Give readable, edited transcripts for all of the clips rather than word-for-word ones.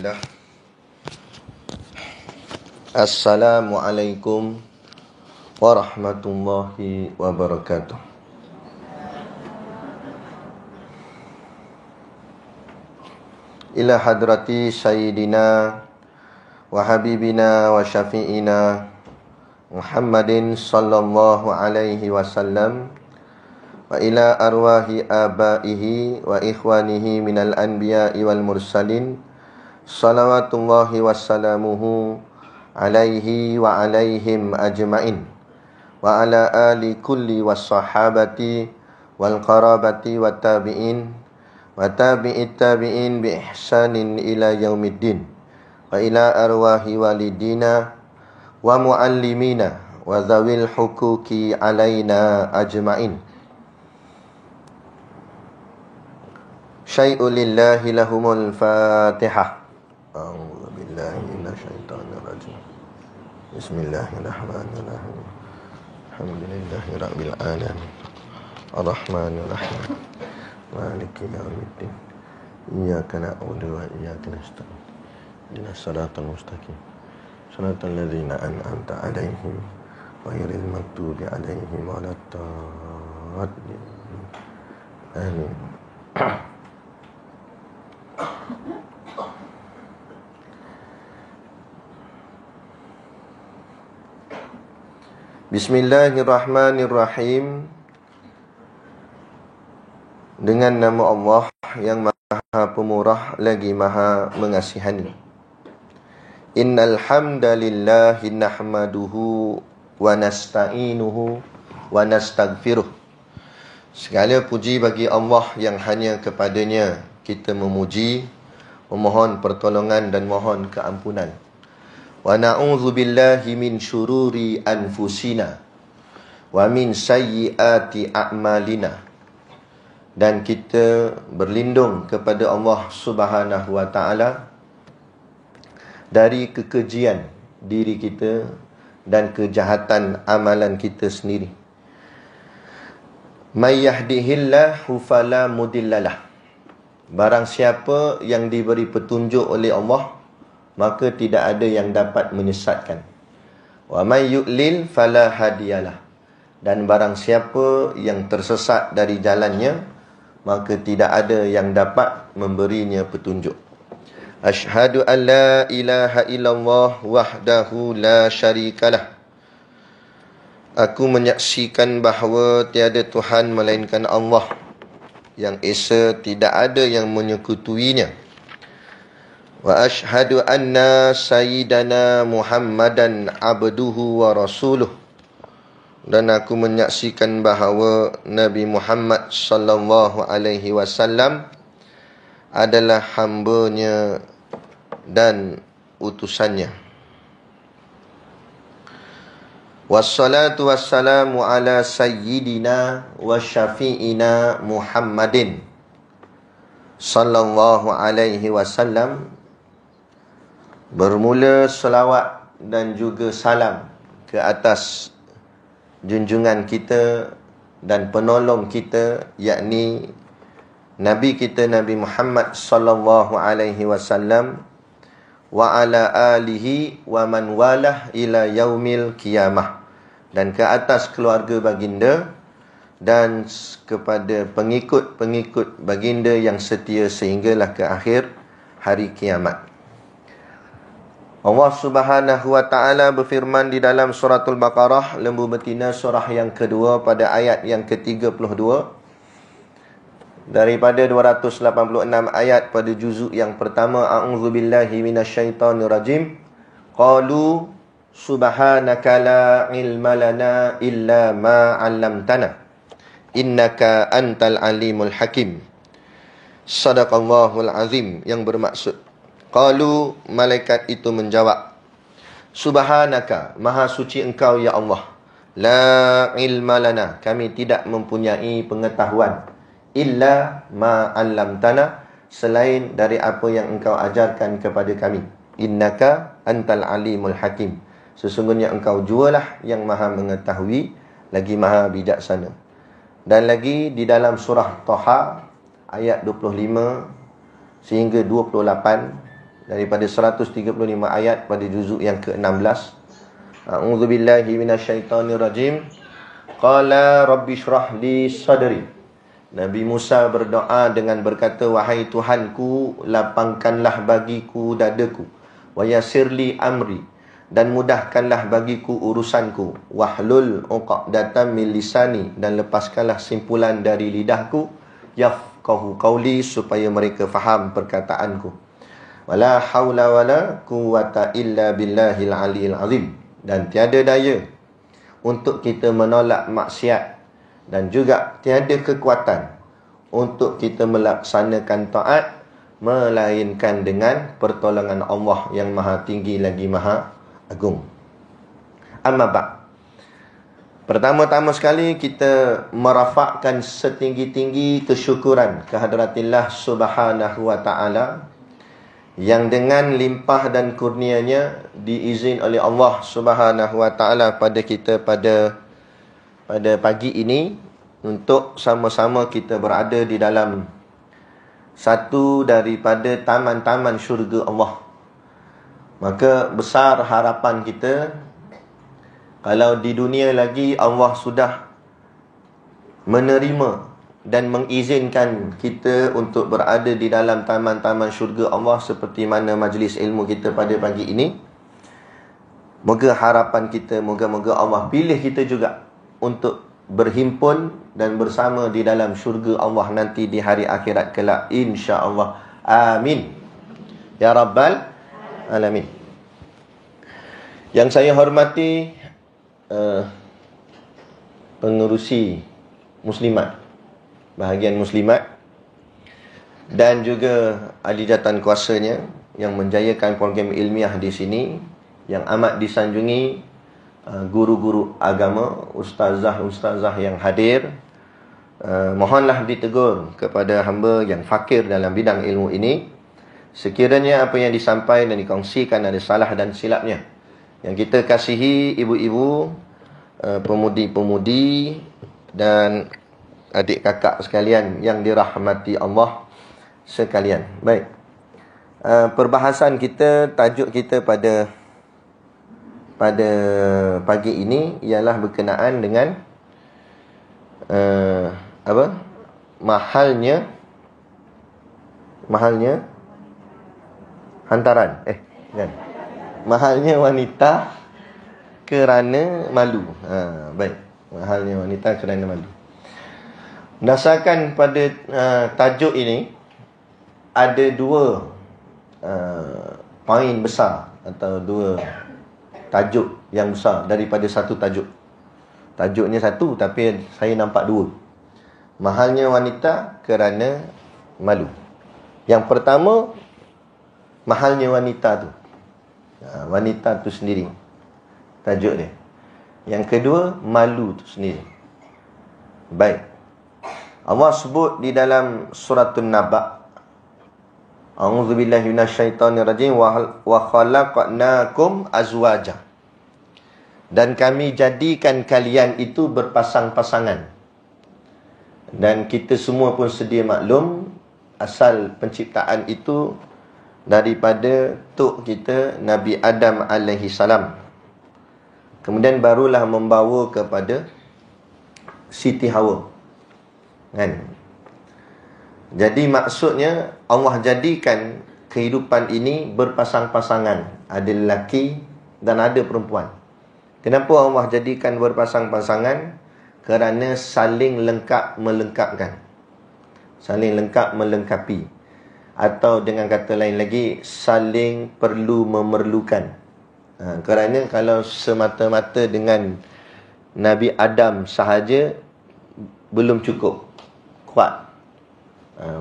Bismillah. Assalamualaikum warahmatullahi wabarakatuh. Ila hadrati sayyidina wa habibina wa syafi'ina Muhammadin sallallahu alaihi wasallam wa ila arwahi abaihi wa ikhwanihi minal anbiya'i wal mursalin salawatullahi wassalamuhu alaihi wa alaihim ajma'in wa ala ali kulli wassahabati wal qarabati wat tabi'in wa tabi'it tabi'in bi ihsanin ila yaumiddin wa ila arwahi walidina wa muallimina wa zawil huquqi alaina ajma'in. Syai'u lillahi lahumul fatihah. A'udzu billahi minasyaitonir rajim. Bismillahirrahmanirrahim. Alhamdulillahi rabbil alamin. Arrahmanir rahim. Maliki yaumiddin. Iyyaka na'budu wa iyyaka nasta'in. Ihdinas siratal mustaqim. Shiratal ladzina an'amta 'alaihim ghairil maghdubi 'alaihim waladdallin. Amin. Bismillahirrahmanirrahim. Dengan nama Allah yang Maha Pemurah lagi Maha Mengasihani. Innal hamdalillahi nahmaduhu wa nasta'inuhu wa nastaghfiruh. Segala puji bagi Allah yang hanya kepadanya kita memuji, memohon pertolongan dan mohon keampunan. Wa na'udzu billahi min syururi anfusina wa min sayyiati a'malina. Dan kita berlindung kepada Allah Subhanahu wa taala dari kekejian diri kita dan kejahatan amalan kita sendiri. May yahdihillahu fala mudhillalah. Barang siapa yang diberi petunjuk oleh Allah, maka tidak ada yang dapat menyesatkan. Wa may yudlil fala hadiyalah. Dan barang siapa yang tersesat dari jalannya, maka tidak ada yang dapat memberinya petunjuk. Asyhadu an la ilaha illallah wahdahu la syarikalah. Aku menyaksikan bahawa tiada Tuhan melainkan Allah, yang esa tidak ada yang menyekutuinya. Wa asyhadu anna sayyidana Muhammadan abduhu wa rasuluh. Dan aku menyaksikan bahawa Nabi Muhammad sallallahu alaihi wasallam adalah hamba-Nya dan utusannya. Wassalatu wassalamu ala sayyidina wa syafi'ina Muhammadin sallallahu alaihi wasallam. Bermula selawat dan juga salam ke atas junjungan kita dan penolong kita, yakni Nabi kita Nabi Muhammad sallallahu alaihi wasallam wa ala alihi wa man walah ila yaumil qiyamah, dan ke atas keluarga baginda dan kepada pengikut-pengikut baginda yang setia sehinggalah ke akhir hari kiamat. Allah Subhanahu wa taala berfirman di dalam suratul Baqarah, lembu betina surah yang kedua pada ayat yang ke-32 daripada 286 ayat pada juzuk yang pertama. A'udzubillahi minasyaitonirrajim. Qalu subhanaka la ilma lana illa ma 'allamtana innaka antal alimul hakim. Sadaqallahul azim, yang bermaksud, qalu, malaikat itu menjawab, subhanaka, maha suci engkau ya Allah, la ilma lana, kami tidak mempunyai pengetahuan, illa ma 'allamtana, selain dari apa yang engkau ajarkan kepada kami, innaka antal alimul hakim, sesungguhnya engkau jualah yang maha mengetahui lagi maha bijaksana. Dan lagi di dalam surah Taha ayat 25 sehingga 28 daripada 135 ayat pada juzuk yang ke-16. A'udzubillahi minasyaitonirrajim. Qala rabbi shrah li sadri. Nabi Musa berdoa dengan berkata, wahai Tuhanku, lapangkanlah bagiku dadaku, wa yassirli amri, dan mudahkanlah bagiku urusanku, wahlul 'uqdatam min lisani, dan lepaskanlah simpulan dari lidahku, yafqahu qawli, supaya mereka faham perkataanku. Wala haula wala quwwata illa billahil aliyil azim. Dan tiada daya untuk kita menolak maksiat, dan juga tiada kekuatan untuk kita melaksanakan taat melainkan dengan pertolongan Allah yang maha tinggi lagi maha agung. Amma ba'd. Pertama-tama sekali kita merafakkan setinggi-tinggi kesyukuran kehadaratillah subhanahu wa ta'ala, yang dengan limpah dan kurnianya diizin oleh Allah subhanahu wa ta'ala pada kita pada pagi ini untuk sama-sama kita berada di dalam satu daripada taman-taman syurga Allah. Maka besar harapan kita, kalau di dunia lagi Allah sudah menerima dan mengizinkan kita untuk berada di dalam taman-taman syurga Allah seperti mana majlis ilmu kita pada pagi ini, moga harapan kita, moga-moga Allah pilih kita juga untuk berhimpun dan bersama di dalam syurga Allah nanti di hari akhirat kelak, insya-Allah. Amin ya rabbal alamin. Yang saya hormati pengerusi muslimat, bahagian muslimat, dan juga ahli jawatan kuasanya yang menjayakan program ilmiah di sini, yang amat disanjungi guru-guru agama, ustazah-ustazah yang hadir. Mohonlah ditegur kepada hamba yang fakir dalam bidang ilmu ini. Sekiranya apa yang disampaikan dan dikongsikan ada salah dan silapnya, yang kita kasihi ibu-ibu, pemudi-pemudi, dan adik kakak sekalian yang dirahmati Allah sekalian. Baik, perbahasan kita, tajuk kita pada pagi ini ialah berkenaan dengan mahalnya hantaran kan? Mahalnya wanita kerana malu. Baik, mahalnya wanita kerana malu. Berdasarkan pada tajuk ini, ada dua poin besar atau dua tajuk yang besar daripada satu tajuk. Tajuknya satu tapi saya nampak dua. Mahalnya wanita kerana malu. Yang pertama, mahalnya wanita tu, wanita tu sendiri, tajuk dia. Yang kedua, malu tu sendiri. Baik, Allah sebut di dalam suratul Naba, a'udzubillahi minasyaitonirrajim, wa khalaqnakum azwaja, dan kami jadikan kalian itu berpasang-pasangan. Dan kita semua pun sedia maklum, asal penciptaan itu daripada tok kita Nabi Adam alaihi salam. Kemudian barulah membawa kepada Siti Hawa, kan? Jadi maksudnya Allah jadikan kehidupan ini berpasang-pasangan, ada lelaki dan ada perempuan. Kenapa Allah jadikan berpasang-pasangan? Kerana saling lengkap melengkapkan, saling lengkap melengkapi, atau dengan kata lain lagi, saling perlu memerlukan. Kerana kalau semata-mata dengan Nabi Adam sahaja belum cukup kuat,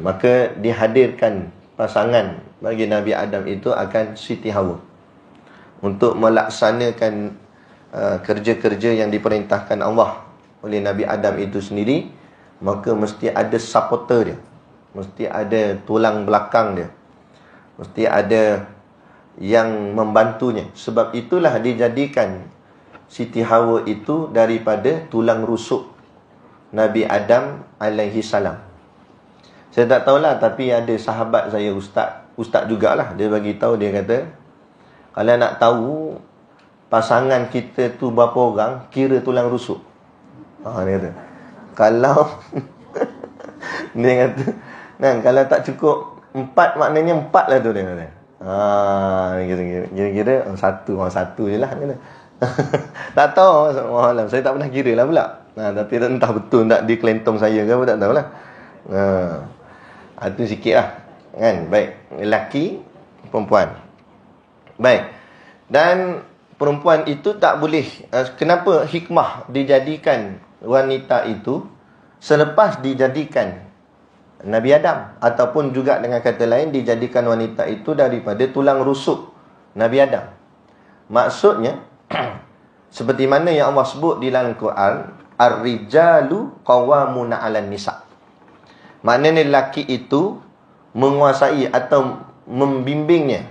maka dihadirkan pasangan bagi Nabi Adam itu akan Siti Hawa untuk melaksanakan kerja-kerja yang diperintahkan Allah oleh Nabi Adam itu sendiri. Maka mesti ada supporter dia, mesti ada tulang belakang dia, mesti ada yang membantunya. Sebab itulah dijadikan Siti Hawa itu daripada tulang rusuk Nabi Adam alaihi salam. Saya tak tahulah, tapi ada sahabat saya ustaz ustaz jugalah, dia bagi tahu, dia kata kalau nak tahu pasangan kita tu berapa orang, kira tulang rusuk. Dia kata kalau dia kata kan, kalau tak cukup 4, maknanya 4 lah tu, dia kata. Kira-kira satu je lah, kata. Tak tahu, malam saya tak pernah kira lah pula. Tapi entah betul tak di kelentong saya ke apa, tak tahulah. Itu sikit lah kan. Baik, lelaki, perempuan. Baik. Dan perempuan itu tak boleh, kenapa hikmah dijadikan wanita itu selepas dijadikan Nabi Adam, ataupun juga dengan kata lain dijadikan wanita itu daripada tulang rusuk Nabi Adam. Maksudnya seperti mana yang Allah sebut di dalam Quran, ar-rijalu qawwamuna 'alan nisa. Maknanya lelaki itu menguasai atau memimpinnya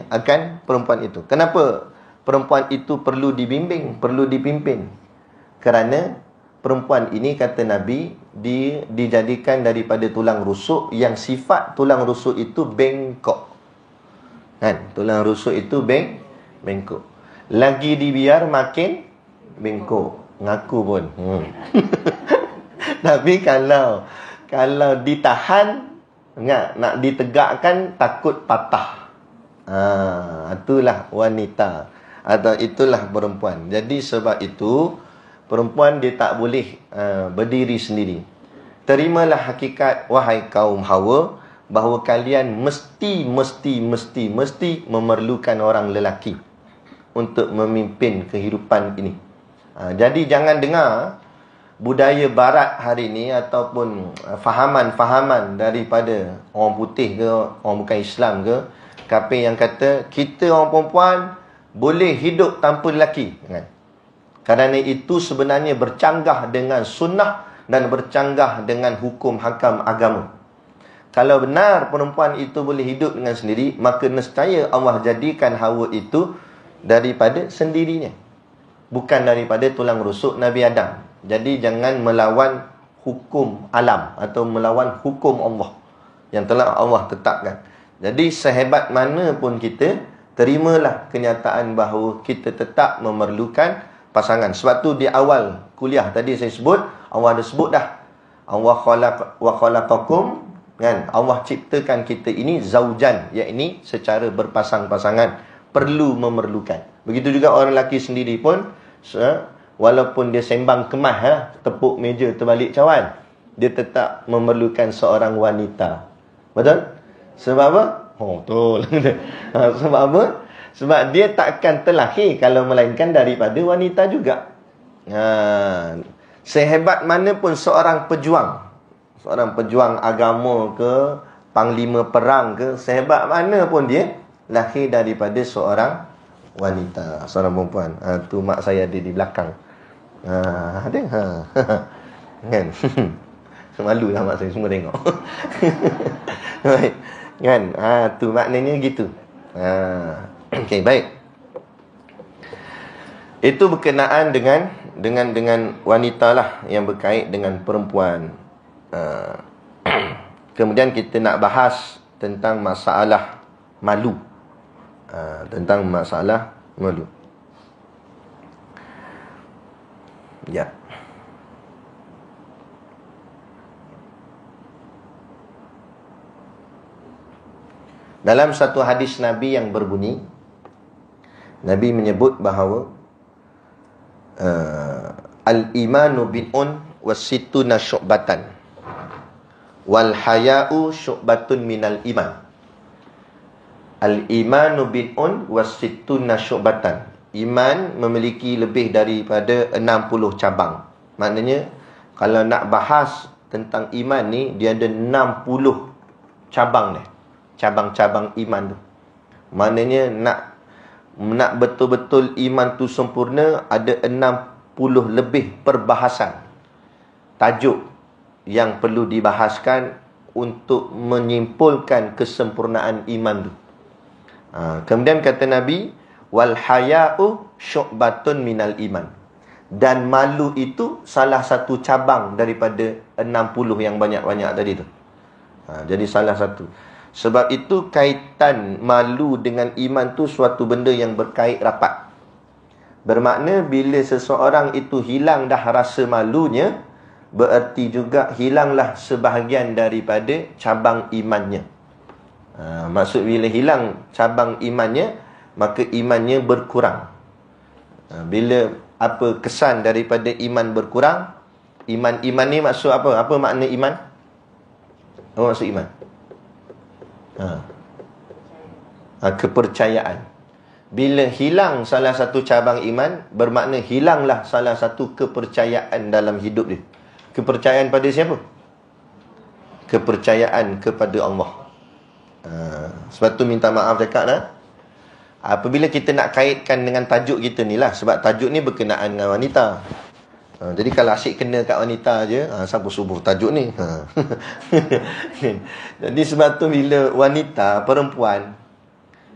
akan perempuan itu. Kenapa perempuan itu perlu dibimbing, perlu dipimpin? Kerana perempuan ini, kata Nabi, dijadikan daripada tulang rusuk yang sifat tulang rusuk itu bengkok. Kan? Tulang rusuk itu bengkok. Lagi dibiar makin bengkok. Ngaku pun. Tapi kalau ditahan, nak ditegakkan, takut patah. Itulah wanita, atau itulah perempuan. Jadi sebab itu perempuan dia tak boleh berdiri sendiri. Terimalah hakikat, wahai kaum Hawa, bahawa kalian mesti memerlukan orang lelaki untuk memimpin kehidupan ini. Jadi jangan dengar budaya barat hari ini ataupun fahaman-fahaman daripada orang putih ke, orang bukan Islam ke, kafir yang kata kita orang perempuan boleh hidup tanpa lelaki, kan? Kerana itu sebenarnya bercanggah dengan sunnah dan bercanggah dengan hukum hakam agama. Kalau benar perempuan itu boleh hidup dengan sendiri, maka nescaya Allah jadikan Hawa itu daripada sendirinya, bukan daripada tulang rusuk Nabi Adam. Jadi jangan melawan hukum alam atau melawan hukum Allah yang telah Allah tetapkan. Jadi sehebat mana pun kita, terimalah kenyataan bahawa kita tetap memerlukan pasangan. Sebab tu di awal kuliah tadi saya sebut, Allah ada sebut dah, Allah khalaqakum, kan? Allah ciptakan kita ini zaujan, iaitu secara berpasang-pasangan, perlu memerlukan. Begitu juga orang lelaki sendiri pun, walaupun dia sembang kemas, tepuk meja terbalik cawan, dia tetap memerlukan seorang wanita. Betul? Sebab apa? Betul. Sebab apa? Sebab dia takkan terlahir kalau melainkan daripada wanita juga. Sehebat mana pun seorang pejuang agama ke, panglima perang ke, sehebat mana pun dia, lahir daripada seorang wanita, seorang perempuan. Tu mak saya ada di belakang. Ada. Kan? Malu lah mak saya, semua tengok. Baik. Kan? Tu maknanya gitu. Okey, baik. Itu berkenaan dengan wanita lah, yang berkait dengan perempuan. Kemudian kita nak bahas tentang masalah malu. Tentang masalah malu. Ya. Dalam satu hadis Nabi yang berbunyi, Nabi menyebut bahawa al-imanu bid'un wasittuna syu'batan wal haya'u syu'batun minal iman. Al-imanu bid'un wasittuna syu'batan. Iman memiliki lebih daripada 60 cabang. Maknanya kalau nak bahas tentang iman ni, dia ada 60 cabang ni. Cabang-cabang iman tu. Maknanya nak betul-betul iman tu sempurna, ada 60 lebih perbahasan, tajuk yang perlu dibahaskan untuk menyimpulkan kesempurnaan iman tu. Kemudian kata Nabi, wal haya'u syu'batun minal iman. Dan malu itu salah satu cabang daripada 60 yang banyak-banyak tadi tu. Jadi salah satu. Sebab itu kaitan malu dengan iman tu suatu benda yang berkait rapat. Bermakna bila seseorang itu hilang dah rasa malunya, bererti juga hilanglah sebahagian daripada cabang imannya. Maksud bila hilang cabang imannya, maka imannya berkurang. Bila apa kesan daripada iman berkurang? Iman ni maksud apa? Apa makna iman? Apa maksud iman? Kepercayaan. Bila hilang salah satu cabang iman, bermakna hilanglah salah satu kepercayaan dalam hidup dia. Kepercayaan pada siapa? Kepercayaan kepada Allah. Sebab tu minta maaf cakap lah. Apabila kita nak kaitkan dengan tajuk kita ni lah, sebab tajuk ni berkenaan dengan wanita. Jadi kalau asyik kena kat wanita je, siapa subuh tajuk ni? Jadi sebab tu bila wanita, perempuan,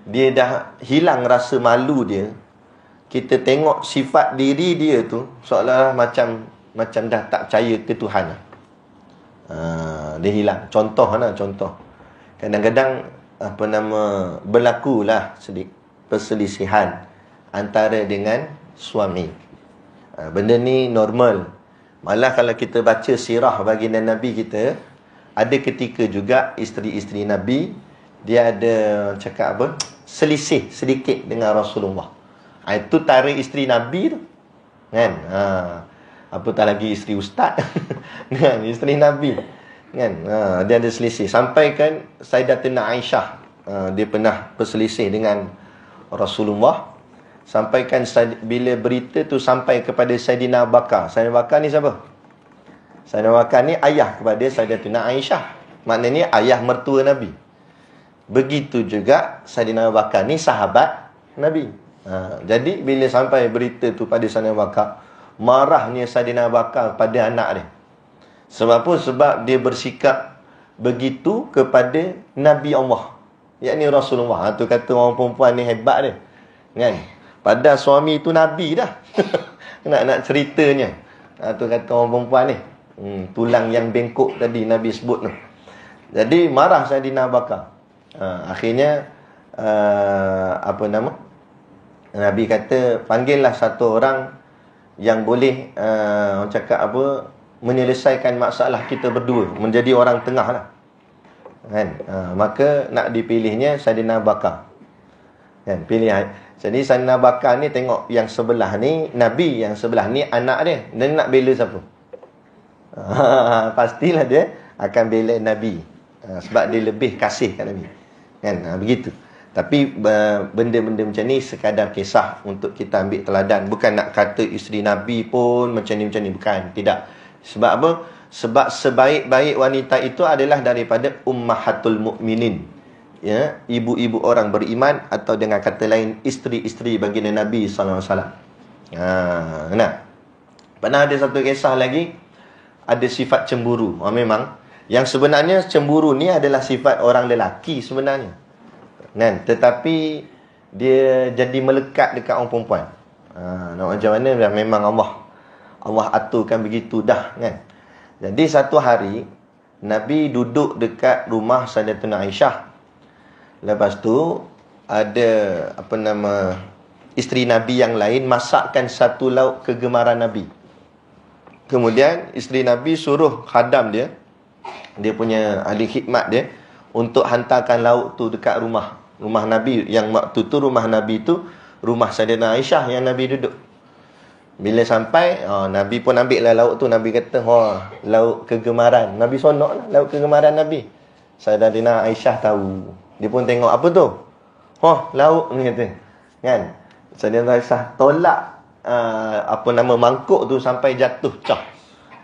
dia dah hilang rasa malu dia, kita tengok sifat diri dia tu seolah-olah macam dah tak percaya ke Tuhan. Dia hilang. Contoh. Kadang-kadang berlakulah perselisihan antara dengan suami. Benda ni normal. Malah kalau kita baca sirah baginda Nabi kita, ada ketika juga isteri-isteri Nabi dia ada cakap apa? Selisih sedikit dengan Rasulullah. Itu tarik isteri Nabi tu. Kan? Apatah lagi isteri ustaz. Kan? Isteri Nabi. Kan? Dia ada selisih. Sampai kan Sayyidatina Aisyah, dia pernah berselisih dengan Rasulullah. Sampaikan bila berita tu sampai kepada Sayyidina Abu Bakar. Sayyidina Abu Bakar ni siapa? Sayyidina Abu Bakar ni ayah kepada Sayyidatina Aisyah. Maknanya ayah mertua Nabi. Begitu juga Sayyidina Abu Bakar ni sahabat Nabi. Jadi bila sampai berita tu pada Sayyidina Abu Bakar, marahnya Sayyidina Abu Bakar pada anak dia. Sebab apa? Sebab dia bersikap begitu kepada Nabi Allah, yakni Rasulullah. Tu kata orang perempuan ni hebat dia. Kan? Padahal suami tu Nabi dah. nak ceritanya. Tu kata orang perempuan ni. Tulang yang bengkok tadi Nabi sebut tu. Jadi marah Sayyidina Abu Bakar. Akhirnya Nabi kata panggillah satu orang yang boleh orang cakap apa, menyelesaikan masalah kita berdua, menjadi orang tengah lah. Kan? Maka nak dipilihnya Sayyidina Abu Bakar. Kan? Pilih. Jadi Sayyidina Abu Bakar ni tengok yang sebelah ni Nabi, yang sebelah ni anak dia. Dia nak bela siapa? Pastilah dia akan bela Nabi. Sebab dia lebih kasih kat Nabi. Kan? Begitu. Tapi benda-benda macam ni sekadar kisah untuk kita ambil teladan. Bukan nak kata isteri Nabi pun macam ni. Bukan. Tidak. Sebab apa? Sebab sebaik-baik wanita itu adalah daripada ummahatul mukminin. Ya, ibu-ibu orang beriman, atau dengan kata lain isteri-isteri baginda Nabi sallallahu alaihi wasallam. Nah. Pernah ada satu kisah lagi, ada sifat cemburu. Memang yang sebenarnya cemburu ni adalah sifat orang lelaki sebenarnya. Kan? Tetapi dia jadi melekat dekat orang perempuan. Nak macam mana? Memang Allah aturkan begitu dah, kan. Jadi satu hari Nabi duduk dekat rumah Sayyidatina Aisyah. Lepas tu ada isteri Nabi yang lain masakkan satu lauk kegemaran Nabi. Kemudian isteri Nabi suruh khadam dia punya ahli khidmat dia, untuk hantarkan lauk tu dekat rumah Nabi. Yang waktu tu rumah Nabi tu rumah Sayyidatina Aisyah yang Nabi duduk. Bila sampai, Nabi pun ambil lah lauk tu. Nabi kata, lauk kegemaran. Nabi sonok lah lauk kegemaran Nabi. Sayyidatina Aisyah tahu. Dia pun tengok, apa tu? Lauk ni kata. Kan? Sayyidatina Aisyah tolak mangkuk tu sampai jatuh.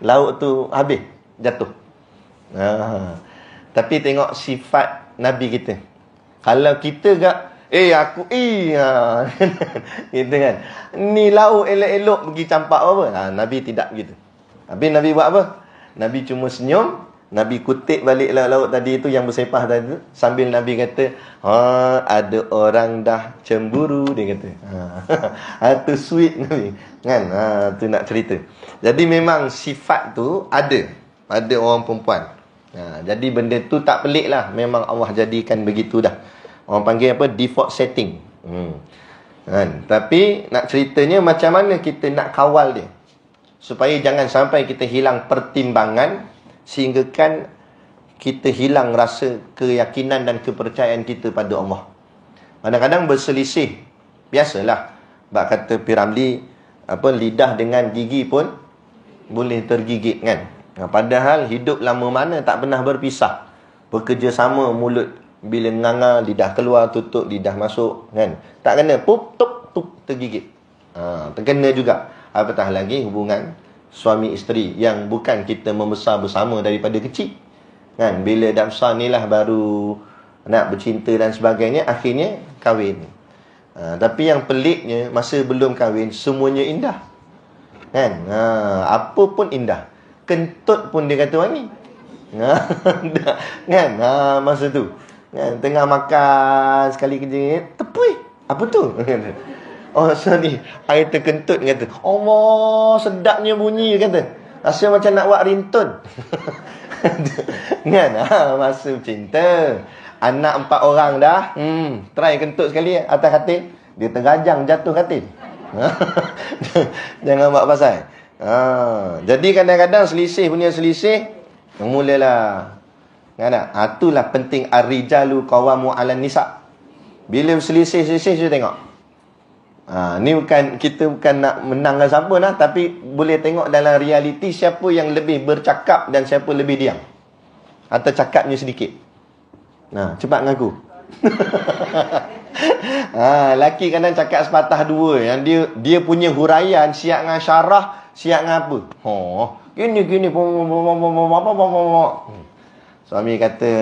Lauk tu habis, jatuh. Tapi tengok sifat Nabi kita. Kalau kita gitu kan. Ni lauk elok-elok pergi campak apa? Nabi tidak gitu. Tapi Nabi buat apa? Nabi cuma senyum. Nabi kutip balik lauk tadi tu yang bersepah tadi tu, sambil Nabi kata, ada orang dah cemburu, dia kata. Tu sweet Nabi. Kan? Tu nak cerita. Jadi memang sifat tu ada pada orang perempuan. Jadi benda tu tak pelik lah. Memang Allah jadikan begitu dah. Orang panggil apa? Default setting. Tapi nak ceritanya macam mana kita nak kawal dia, supaya jangan sampai kita hilang pertimbangan, sehingga kan kita hilang rasa keyakinan dan kepercayaan kita pada Allah. Kadang-kadang berselisih. Biasalah. Bak kata Piramli, lidah dengan gigi pun boleh tergigit kan. Padahal hidup lama mana tak pernah berpisah. Bekerja sama mulut. Bila nganga, lidah keluar, tutup, lidah masuk kan. Tak kena pup, tup, tup, tergigit. Terkena juga. Apatah lagi hubungan suami isteri yang bukan kita membesar bersama daripada kecil kan. Bila dah besar ni lah baru nak bercinta dan sebagainya, akhirnya kahwin. Tapi yang peliknya, masa belum kahwin semuanya indah kan. Apa pun indah. Kentut pun dia kata wangi. Kan. Masa tu kan, tengah makan sekali kerja, tepui. Apa tu? Oh sorry, air terkentut kata. Allah, sedapnya bunyi kata. Rasa macam nak buat rintun. Kan? Masa cinta. Anak 4 orang dah. Try kentut sekali atas katil. Dia tergajang jatuh katil. Jangan buat pasal. Jadi kadang-kadang selisih punya selisih, mulalah kan tak? Itulah penting ar-rijalu qawamu 'alan nisa. Bila selisih-selisih saya tengok. Ni kita bukan nak menangkan siapa lah, tapi boleh tengok dalam realiti siapa yang lebih bercakap dan siapa lebih diam. Atau cakapnya sedikit. Cepat mengaku. Laki kadang cakap sepatah dua, yang dia punya huraian siap dengan syarah, siap dengan apa. Gini. Suami kata,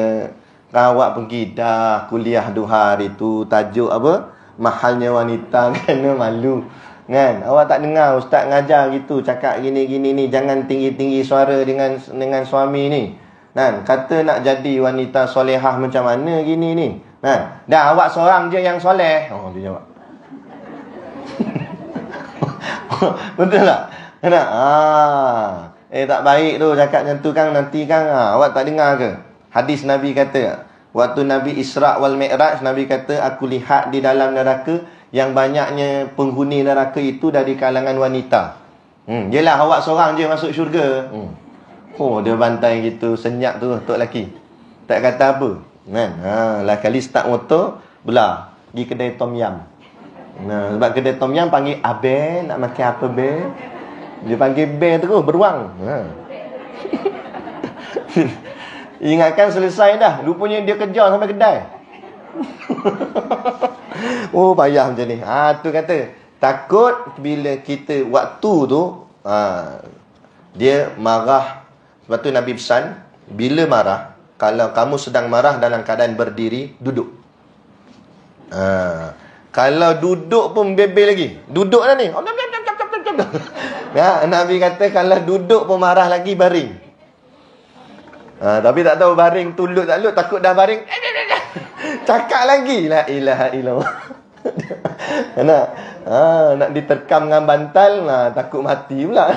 awak pergi dah kuliah 2 hari tu, tajuk apa? Mahalnya wanita kena malu. Kan? Awak tak dengar ustaz ngajar gitu, cakap gini ni, jangan tinggi-tinggi suara dengan suami ni. Kan? Kata nak jadi wanita solehah macam mana gini ni. Kan? Dah awak seorang je yang soleh. Dia jawab. Betul tak? Nak? Tak baik tu cakap macam tu kan, nanti kan awak tak dengar ke? Hadis Nabi kata, waktu Nabi Isra' wal Mi'raj, Nabi kata, aku lihat di dalam neraka yang banyaknya penghuni neraka itu dari kalangan wanita. Yelah awak seorang je masuk syurga. Dia bantai gitu, senyap tu tok lelaki. Tak kata apa. Kan? Lah kali start motor, belah pergi kedai tom yam. Sebab kedai tom yam panggil abe, nak makan apa be? Dia panggil be terus beruang. Ingatkan selesai dah, rupanya dia kejar sampai kedai. Payah macam ni. Tu kata takut bila kita waktu tu dia marah. Sebab tu Nabi pesan, bila marah, kalau kamu sedang marah dalam keadaan berdiri, duduk. Kalau duduk pun bebel lagi. Duduk dah ni. Nabi kata kalau duduk pun marah lagi, baring. Tapi tak tahu baring tu lut tak lut, takut dah baring. Cakap lagi, la ilaha illallah. Nak diterkam dengan bantal, takut mati pula.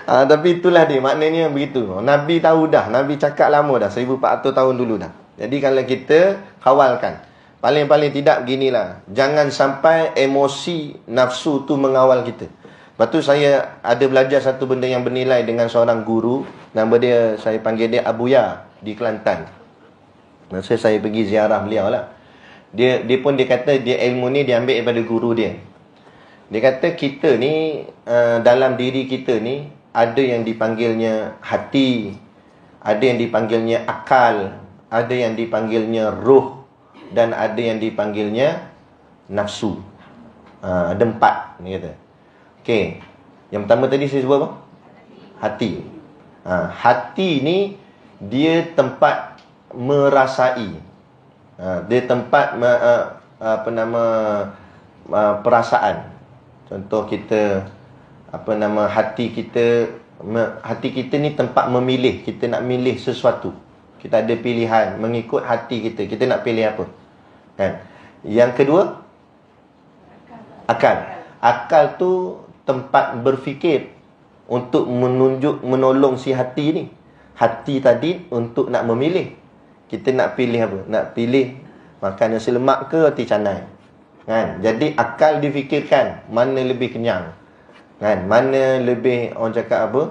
Tapi itulah dia, maknanya begitu. Nabi tahu dah, Nabi cakap lama dah, 1400 tahun dulu dah. Jadi kalau kita kawalkan, paling-paling tidak beginilah, jangan sampai emosi nafsu tu mengawal kita. Lepas tu saya ada belajar satu benda yang bernilai dengan seorang guru. Nama dia, saya panggil dia Abu Ya di Kelantan. Masa saya pergi ziarah beliau lah. Dia kata dia ilmu ni dia ambil daripada guru dia. Dia kata kita ni dalam diri kita ni ada yang dipanggilnya hati, ada yang dipanggilnya akal, ada yang dipanggilnya ruh, dan ada yang dipanggilnya nafsu. Ada 4 ni kata. Okey. Yang pertama tadi saya sebut apa? Hati. Hati ni dia tempat merasai. Dia tempat perasaan. Contoh kita hati kita ni tempat memilih. Kita nak milih sesuatu. Kita ada pilihan mengikut hati kita. Kita nak pilih apa? Kan? Yang kedua, akal. Akal tu tempat berfikir untuk menolong si hati ni. hati tadi untuk nak memilih. Kita nak pilih apa? Nak pilih makan nasi lemak ke roti canai. Kan? Jadi akal difikirkan mana lebih kenyang. Kan? Mana lebih, orang cakap apa?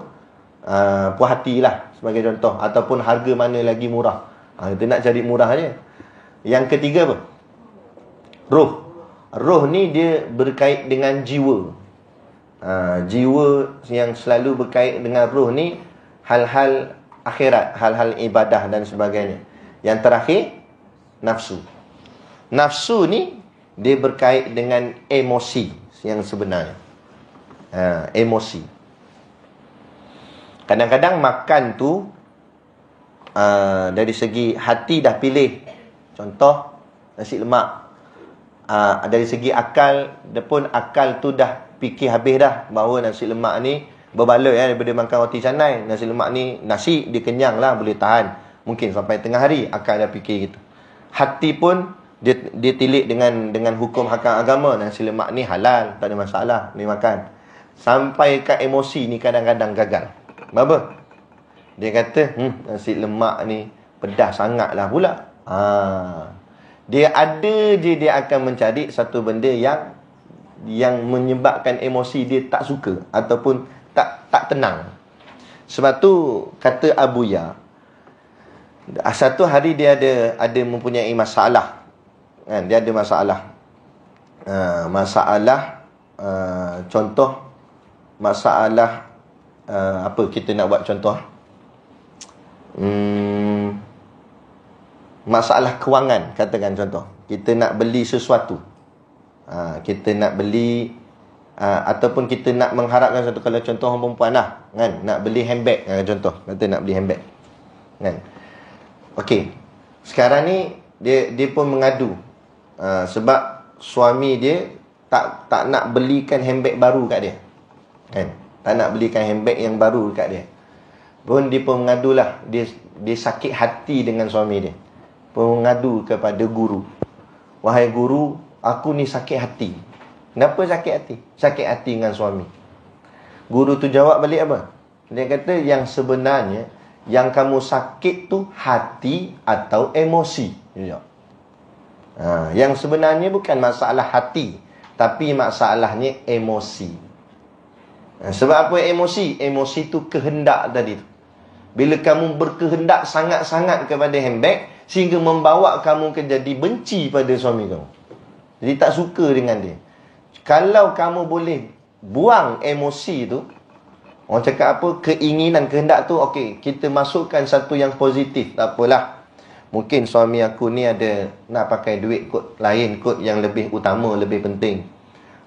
Puas hati lah sebagai contoh. Ataupun harga mana lagi murah. Kita nak cari murah je. Yang ketiga apa? Roh. Roh ni dia berkait dengan jiwa. Jiwa yang selalu berkait dengan roh ni hal-hal akhirat, hal-hal ibadah dan sebagainya. Yang terakhir, nafsu. Nafsu ni dia berkait dengan emosi yang sebenarnya. Emosi. Kadang-kadang makan tu dari segi hati dah pilih. Contoh nasi lemak. Dari segi akal, pun akal tu dah fikir habis dah bahawa nasi lemak ni berbaloi daripada makan roti canai. Nasi lemak ni, nasi dia kenyang lah, boleh tahan mungkin sampai tengah hari. Akal dah fikir gitu. Hati pun dia tilik dengan hukum hakam agama. Nasi lemak ni halal, tak ada masalah, boleh makan. Sampai kat emosi ni kadang-kadang gagal. Apa? Dia kata, nasi lemak ni pedas sangat lah pula. Dia ada je, dia akan mencari satu benda yang menyebabkan emosi dia tak suka ataupun tak tenang. Sebab tu kata Abu Ya, satu hari dia ada mempunyai masalah. Kan? Dia ada masalah. Contoh masalah apa kita nak buat contoh? Masalah kewangan, katakan contoh. Kita nak beli sesuatu. Kita nak beli ataupun kita nak mengharapkan satu, kalau contoh orang perempuan lah, kan, nak beli handbag, contoh kata nak beli handbag, kan. Okey, sekarang ni dia pun mengadu sebab suami dia tak nak belikan handbag baru kat dia, kan, tak nak belikan handbag yang baru kat dia. Pun dia pun mengadulah, dia sakit hati dengan suami dia, pun mengadu kepada guru. Wahai guru, aku ni sakit hati. Kenapa sakit hati? Sakit hati dengan suami. Guru tu jawab balik apa? Dia kata yang sebenarnya yang kamu sakit tu hati atau emosi. Yang sebenarnya bukan masalah hati, tapi masalahnya emosi. Sebab apa emosi? Emosi tu kehendak tadi tu. Bila kamu berkehendak sangat-sangat kepada handbag, sehingga membawa kamu ke jadi benci pada suami kamu. Jadi tak suka dengan dia. Kalau kamu boleh buang emosi tu, orang cakap apa, keinginan, kehendak tu, okey, kita masukkan satu yang positif. Tak apalah, mungkin suami aku ni ada nak pakai duit kot lain, kot yang lebih utama, lebih penting.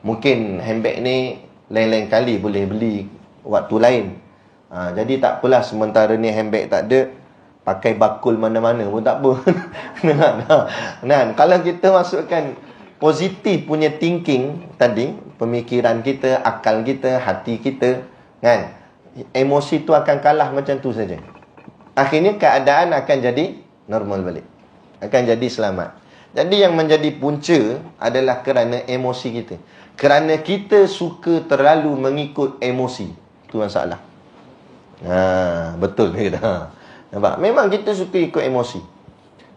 Mungkin handbag ni lain-lain kali boleh beli waktu lain. Jadi tak apalah, sementara ni handbag tak ada, pakai bakul mana-mana pun tak apa. Kalau kita masukkan positif punya thinking tadi, pemikiran kita, akal kita, hati kita, kan, emosi tu akan kalah macam tu saja. Akhirnya keadaan akan jadi normal balik, akan jadi selamat. Jadi yang menjadi punca adalah kerana emosi kita. Kerana kita suka terlalu mengikut emosi. Itu masalah. Betul ke tak? Nampak? Memang kita suka ikut emosi.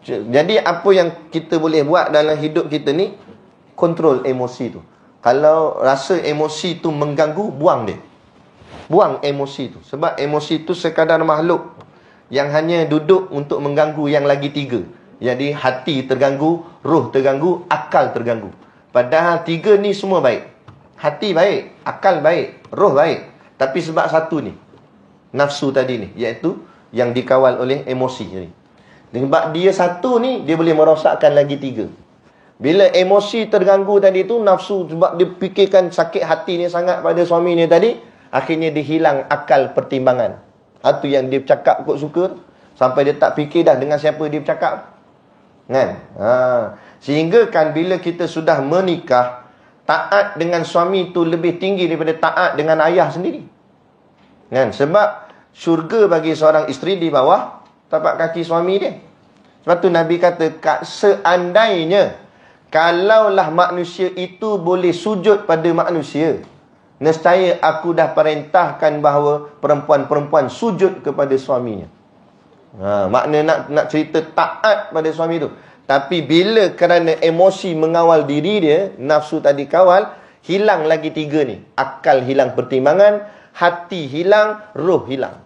Jadi apa yang kita boleh buat dalam hidup kita ni, kontrol emosi tu. Kalau rasa emosi tu mengganggu, buang dia. Buang emosi tu. Sebab emosi tu sekadar makhluk yang hanya duduk untuk mengganggu yang lagi tiga. Jadi hati terganggu, roh terganggu, akal terganggu. Padahal tiga ni semua baik. Hati baik, akal baik, roh baik. Tapi sebab satu ni, nafsu tadi ni, iaitu yang dikawal oleh emosi ni. Sebab dia satu ni, dia boleh merosakkan lagi tiga. Bila emosi terganggu tadi tu, nafsu, sebab dia fikirkan sakit hati ni sangat pada suami ni tadi, akhirnya dia hilang akal pertimbangan. Itu yang dia cakap kot suka, sampai dia tak fikir dah dengan siapa dia bercakap, kan? Sehingga kan bila kita sudah menikah, taat dengan suami tu lebih tinggi daripada taat dengan ayah sendiri, kan? Sebab syurga bagi seorang isteri di bawah tapak kaki suami dia. Sebab tu Nabi kata, seandainya kalaulah manusia itu boleh sujud pada manusia, nescaya aku dah perintahkan bahawa perempuan-perempuan sujud kepada suaminya. Makna nak cerita taat pada suami tu. Tapi bila kerana emosi mengawal diri dia, nafsu tadi kawal, hilang lagi 3 ni. Akal hilang pertimbangan, hati hilang, roh hilang.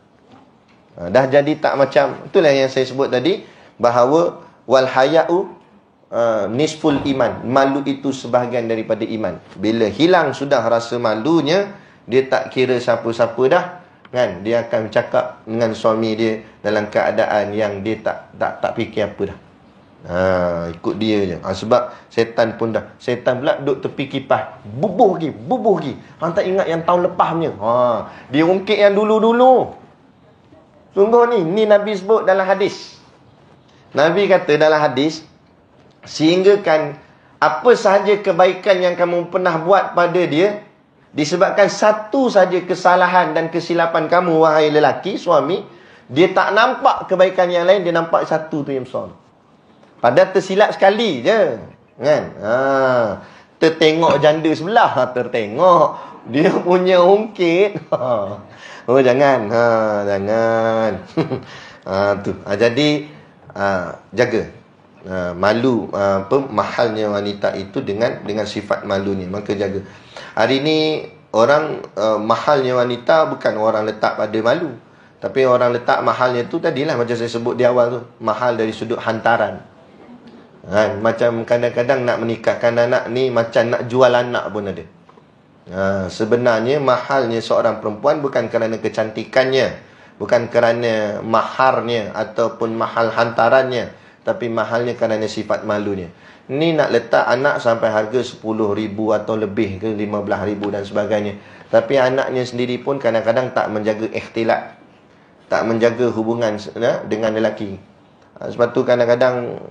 Dah jadi tak macam, itulah yang saya sebut tadi, bahawa wal haya'u nisful iman. Malu itu sebahagian daripada iman. Bila hilang sudah rasa malunya, dia tak kira siapa-siapa dah, kan? Dia akan bercakap dengan suami dia dalam keadaan yang dia tak fikir apa dah. Ikut dia je. Sebab setan pun dah. Setan pula duduk tepi kipas, bubuh lagi. Hang tak ingat yang tahun lepas punya. Dia ungkit yang dulu-dulu. Sungguh ni Nabi sebut dalam hadis. Nabi kata dalam hadis, sehingga kan apa sahaja kebaikan yang kamu pernah buat pada dia, disebabkan satu saja kesalahan dan kesilapan kamu, wahai lelaki, suami, dia tak nampak kebaikan yang lain, dia nampak satu tu yang besar. Padahal tersilap sekali je, kan? Tertengok janda sebelah, tertengok dia punya ungkit. Oh jangan, jangan. Tu. Jadi jaga malu, mahalnya wanita itu dengan sifat malu ni, maka jaga. Hari ni orang mahalnya wanita bukan orang letak pada malu, tapi orang letak mahalnya tu tadilah macam saya sebut di awal tu, mahal dari sudut hantaran. Macam kadang-kadang nak menikahkan anak ni macam nak jual anak pun ada. Sebenarnya mahalnya seorang perempuan bukan kerana kecantikannya, bukan kerana maharnya ataupun mahal hantarannya, tapi mahalnya kerana sifat malunya. Ni nak letak anak sampai harga 10,000 atau lebih ke 15,000 dan sebagainya. Tapi anaknya sendiri pun kadang-kadang tak menjaga ikhtilat, tak menjaga hubungan dengan lelaki. Sebab tu kadang-kadang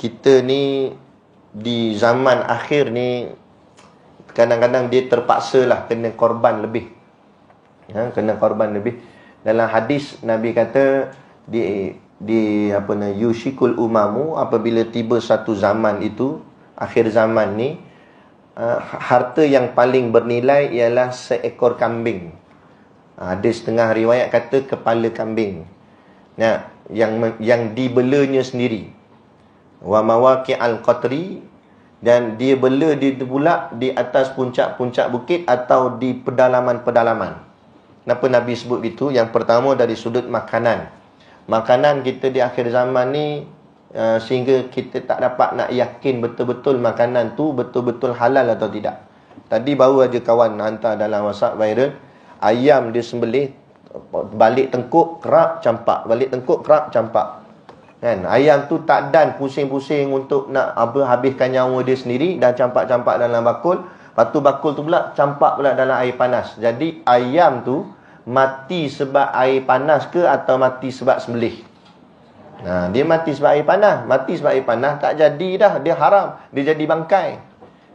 kita ni di zaman akhir ni kadang-kadang dia terpaksalah kena korban lebih. Kena korban lebih. Dalam hadis Nabi kata yushikul umamu, apabila tiba satu zaman itu, akhir zaman ni, harta yang paling bernilai ialah seekor kambing. Ada setengah riwayat kata kepala kambing. Yang dibelanya sendiri. Wa mawaqi' al-qatri, dan dia bela dia pula di atas puncak-puncak bukit atau di pedalaman-pedalaman. Kenapa Nabi sebut gitu? Yang pertama dari sudut makanan. Makanan kita di akhir zaman ni, sehingga kita tak dapat nak yakin betul-betul makanan tu betul-betul halal atau tidak. Tadi baru aja kawan hantar dalam WhatsApp viral, ayam dia sembelih, balik tengkuk kerak campak, balik tengkuk kerak campak. Kan? Ayam tu tak dan pusing-pusing untuk nak habiskan nyawa dia sendiri, dan campak-campak dalam bakul. Lepas tu bakul tu pula campak pula dalam air panas. Jadi ayam tu mati sebab air panas ke atau mati sebab sembelih? Dia mati sebab air panas. Mati sebab air panas tak jadi dah, dia haram, dia jadi bangkai.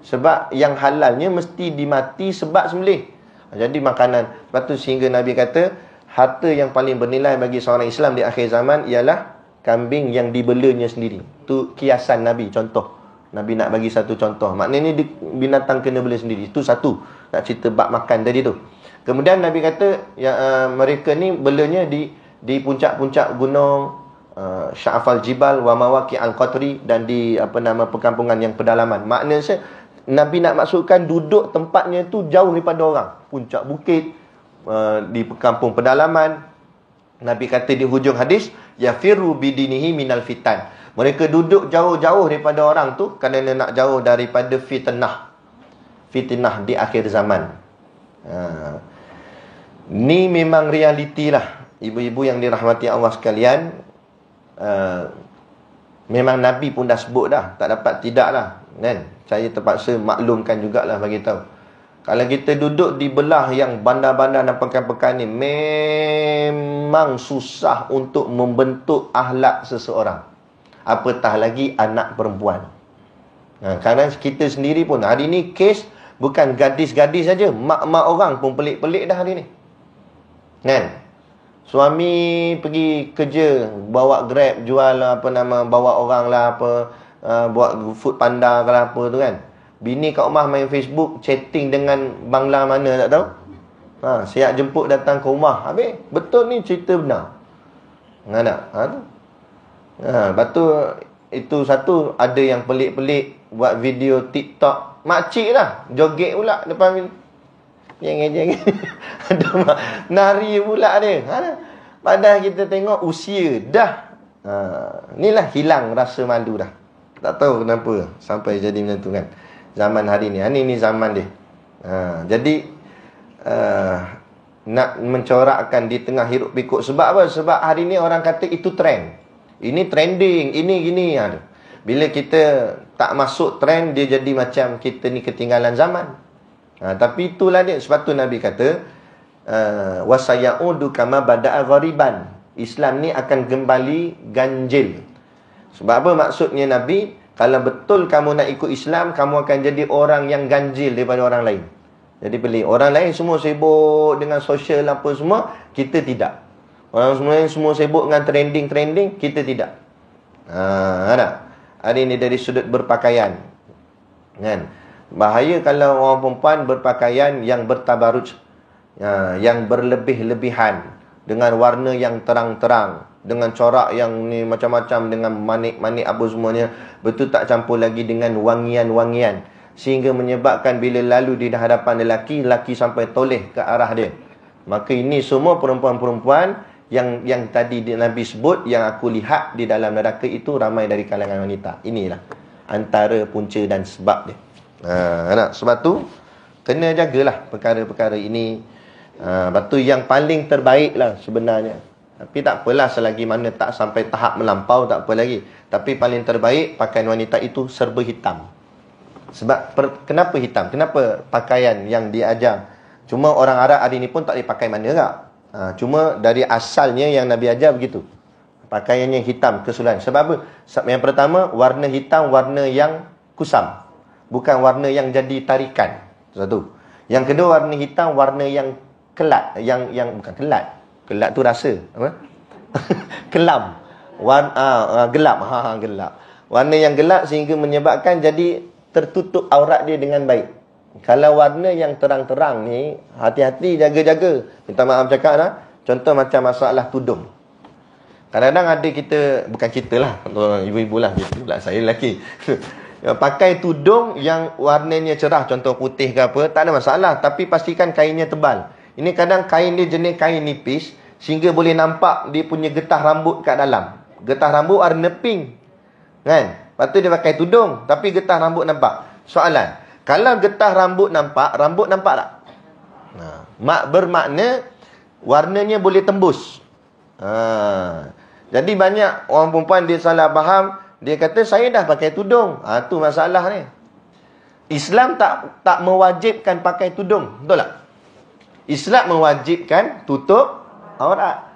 Sebab yang halalnya mesti dimati sebab sembelih. Jadi makanan. Lepas tu sehingga Nabi kata, harta yang paling bernilai bagi seorang Islam di akhir zaman ialah kambing yang dibelanya sendiri. Tu kiasan Nabi, contoh. Nabi nak bagi satu contoh. Maknanya binatang kena bela sendiri. Itu satu. Nak cerita bab makan tadi tu. Kemudian Nabi kata mereka ni belanya di puncak-puncak gunung, Sya'afal Jibal wa mawaqi' al-qatri, dan di perkampungan yang pedalaman. Maknanya Nabi nak maksudkan duduk tempatnya tu jauh daripada orang. Puncak bukit, di kampung pedalaman. Nabi kata di hujung hadis, yafiru bidinihi minal fitan. Mereka duduk jauh-jauh daripada orang tu kerana nak jauh daripada fitnah di akhir zaman. Ni memang realiti lah, ibu-ibu yang dirahmati Allah sekalian. Memang Nabi pun dah sebut dah, tak dapat tidak lah, kan? Saya terpaksa maklumkan jugalah, bagi tahu. Kalau kita duduk di belah yang bandar-bandar dan pekan-pekan ni, memang susah untuk membentuk akhlak seseorang, apatah lagi anak perempuan. Kerana kita sendiri pun hari ni kes bukan gadis-gadis saja, mak-mak orang pun pelik-pelik dah hari ni, kan? Suami pergi kerja, bawa Grab, jual bawa orang lah, buat food panda ke apa tu, kan? Bini kat rumah main Facebook, chatting dengan bangla mana tak tahu. Siap jemput datang ke rumah. Habis, betul ni cerita benar. Ingat tak? Tu. Lepas tu, itu satu, ada yang pelik-pelik buat video TikTok. Makcik lah, joget pula depan jeng. Ada nari pula dia. Padahal kita tengok usia dah. Inilah hilang rasa malu dah. Tak tahu kenapa sampai jadi macam tu kan. Zaman hari ni. Ini zaman dia. Jadi nak mencorakkan di tengah hiruk pikuk. Sebab apa? Sebab hari ni orang kata itu trend. Ini trending, ini gini. Bila kita tak masuk trend, dia jadi macam kita ni ketinggalan zaman. Tapi itulah dia. Sebab tu Nabi kata, wasayaudu kama bada'a ghariban. Islam ni akan kembali ganjil. Sebab apa maksudnya Nabi? Kalau betul kamu nak ikut Islam, kamu akan jadi orang yang ganjil daripada orang lain. Jadi pelik. Orang lain semua sibuk dengan sosial apa semua, kita tidak. Orang semua sibuk dengan trending, kita tidak. Ada. Hari ini dari sudut berpakaian. Kan? Bahaya kalau orang perempuan berpakaian yang bertabaruj, yang berlebih-lebihan, dengan warna yang terang-terang, dengan corak yang ni macam-macam, dengan manik-manik apa semuanya, betul tak campur lagi dengan wangian-wangian, sehingga menyebabkan bila lalu di hadapan lelaki sampai toleh ke arah dia. Maka ini semua perempuan-perempuan yang tadi Nabi sebut, yang aku lihat di dalam neraka itu ramai dari kalangan wanita. Inilah antara punca dan sebab dia. Sebab tu kena jagalah perkara-perkara ini. Lepas tu yang paling terbaik lah sebenarnya. Tapi tak apalah, selagi mana tak sampai tahap melampau, tak apa lagi. Tapi paling terbaik pakaian wanita itu serba hitam. Sebab kenapa hitam? Kenapa pakaian yang diajar? Cuma orang Arab hari ni pun tak boleh pakai mana tak? Cuma dari asalnya yang Nabi ajar begitu. Pakaiannya hitam, keseluruhan. Sebab apa? Yang pertama, warna hitam, warna yang kusam. Bukan warna yang jadi tarikan. Satu. Yang kedua, warna hitam, warna yang kelat. Yang bukan kelat. Kelat tu rasa. Apa? Kelam. Gelap. Gelap. Warna yang gelap sehingga menyebabkan jadi tertutup aurat dia dengan baik. Kalau warna yang terang-terang ni, hati-hati, jaga-jaga. Minta maaf cakap lah. Contoh macam masalah tudung. Kadang-kadang ada kita, bukan kita lah, ibu-ibu lah, pula saya lelaki. Pakai tudung yang warnanya cerah, contoh putih ke apa, tak ada masalah. Tapi pastikan kainnya tebal. Ini kadang kain dia jenis kain nipis, sehingga boleh nampak dia punya getah rambut kat dalam. Getah rambut warna pink. Kan? Lepas tu dia pakai tudung, tapi getah rambut nampak. Soalan, kalau getah rambut nampak tak? Bermakna warnanya boleh tembus. Jadi banyak orang perempuan dia salah faham. Dia kata saya dah pakai tudung. Tu masalah ni. Islam tak mewajibkan pakai tudung. Betul tak? Islam mewajibkan tutup aurat.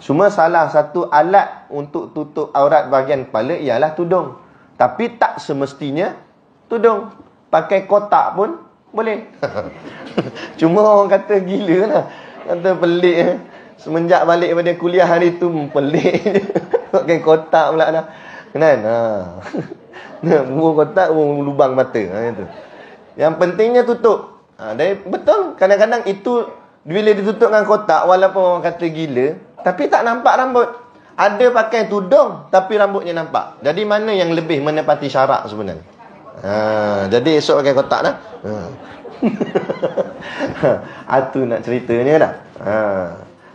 Cuma salah satu alat untuk tutup aurat bahagian kepala ialah tudung. Tapi tak semestinya tudung. Pakai kotak pun boleh. Cuma orang kata gila lah. Kata pelik. Semenjak balik pada kuliah hari tu pelik. Pakai kotak pula dah. Kan? Buang kotak, buang lubang mata. Itu. Yang pentingnya tutup. Betul. Kadang-kadang itu bila ditutup dengan kotak, walaupun orang kata gila, tapi tak nampak rambut. Ada pakai tudung tapi rambutnya nampak. Jadi mana yang lebih menepati syarak sebenarnya? Jadi esok pakai kotak dah. Itu nak ceritanya dah.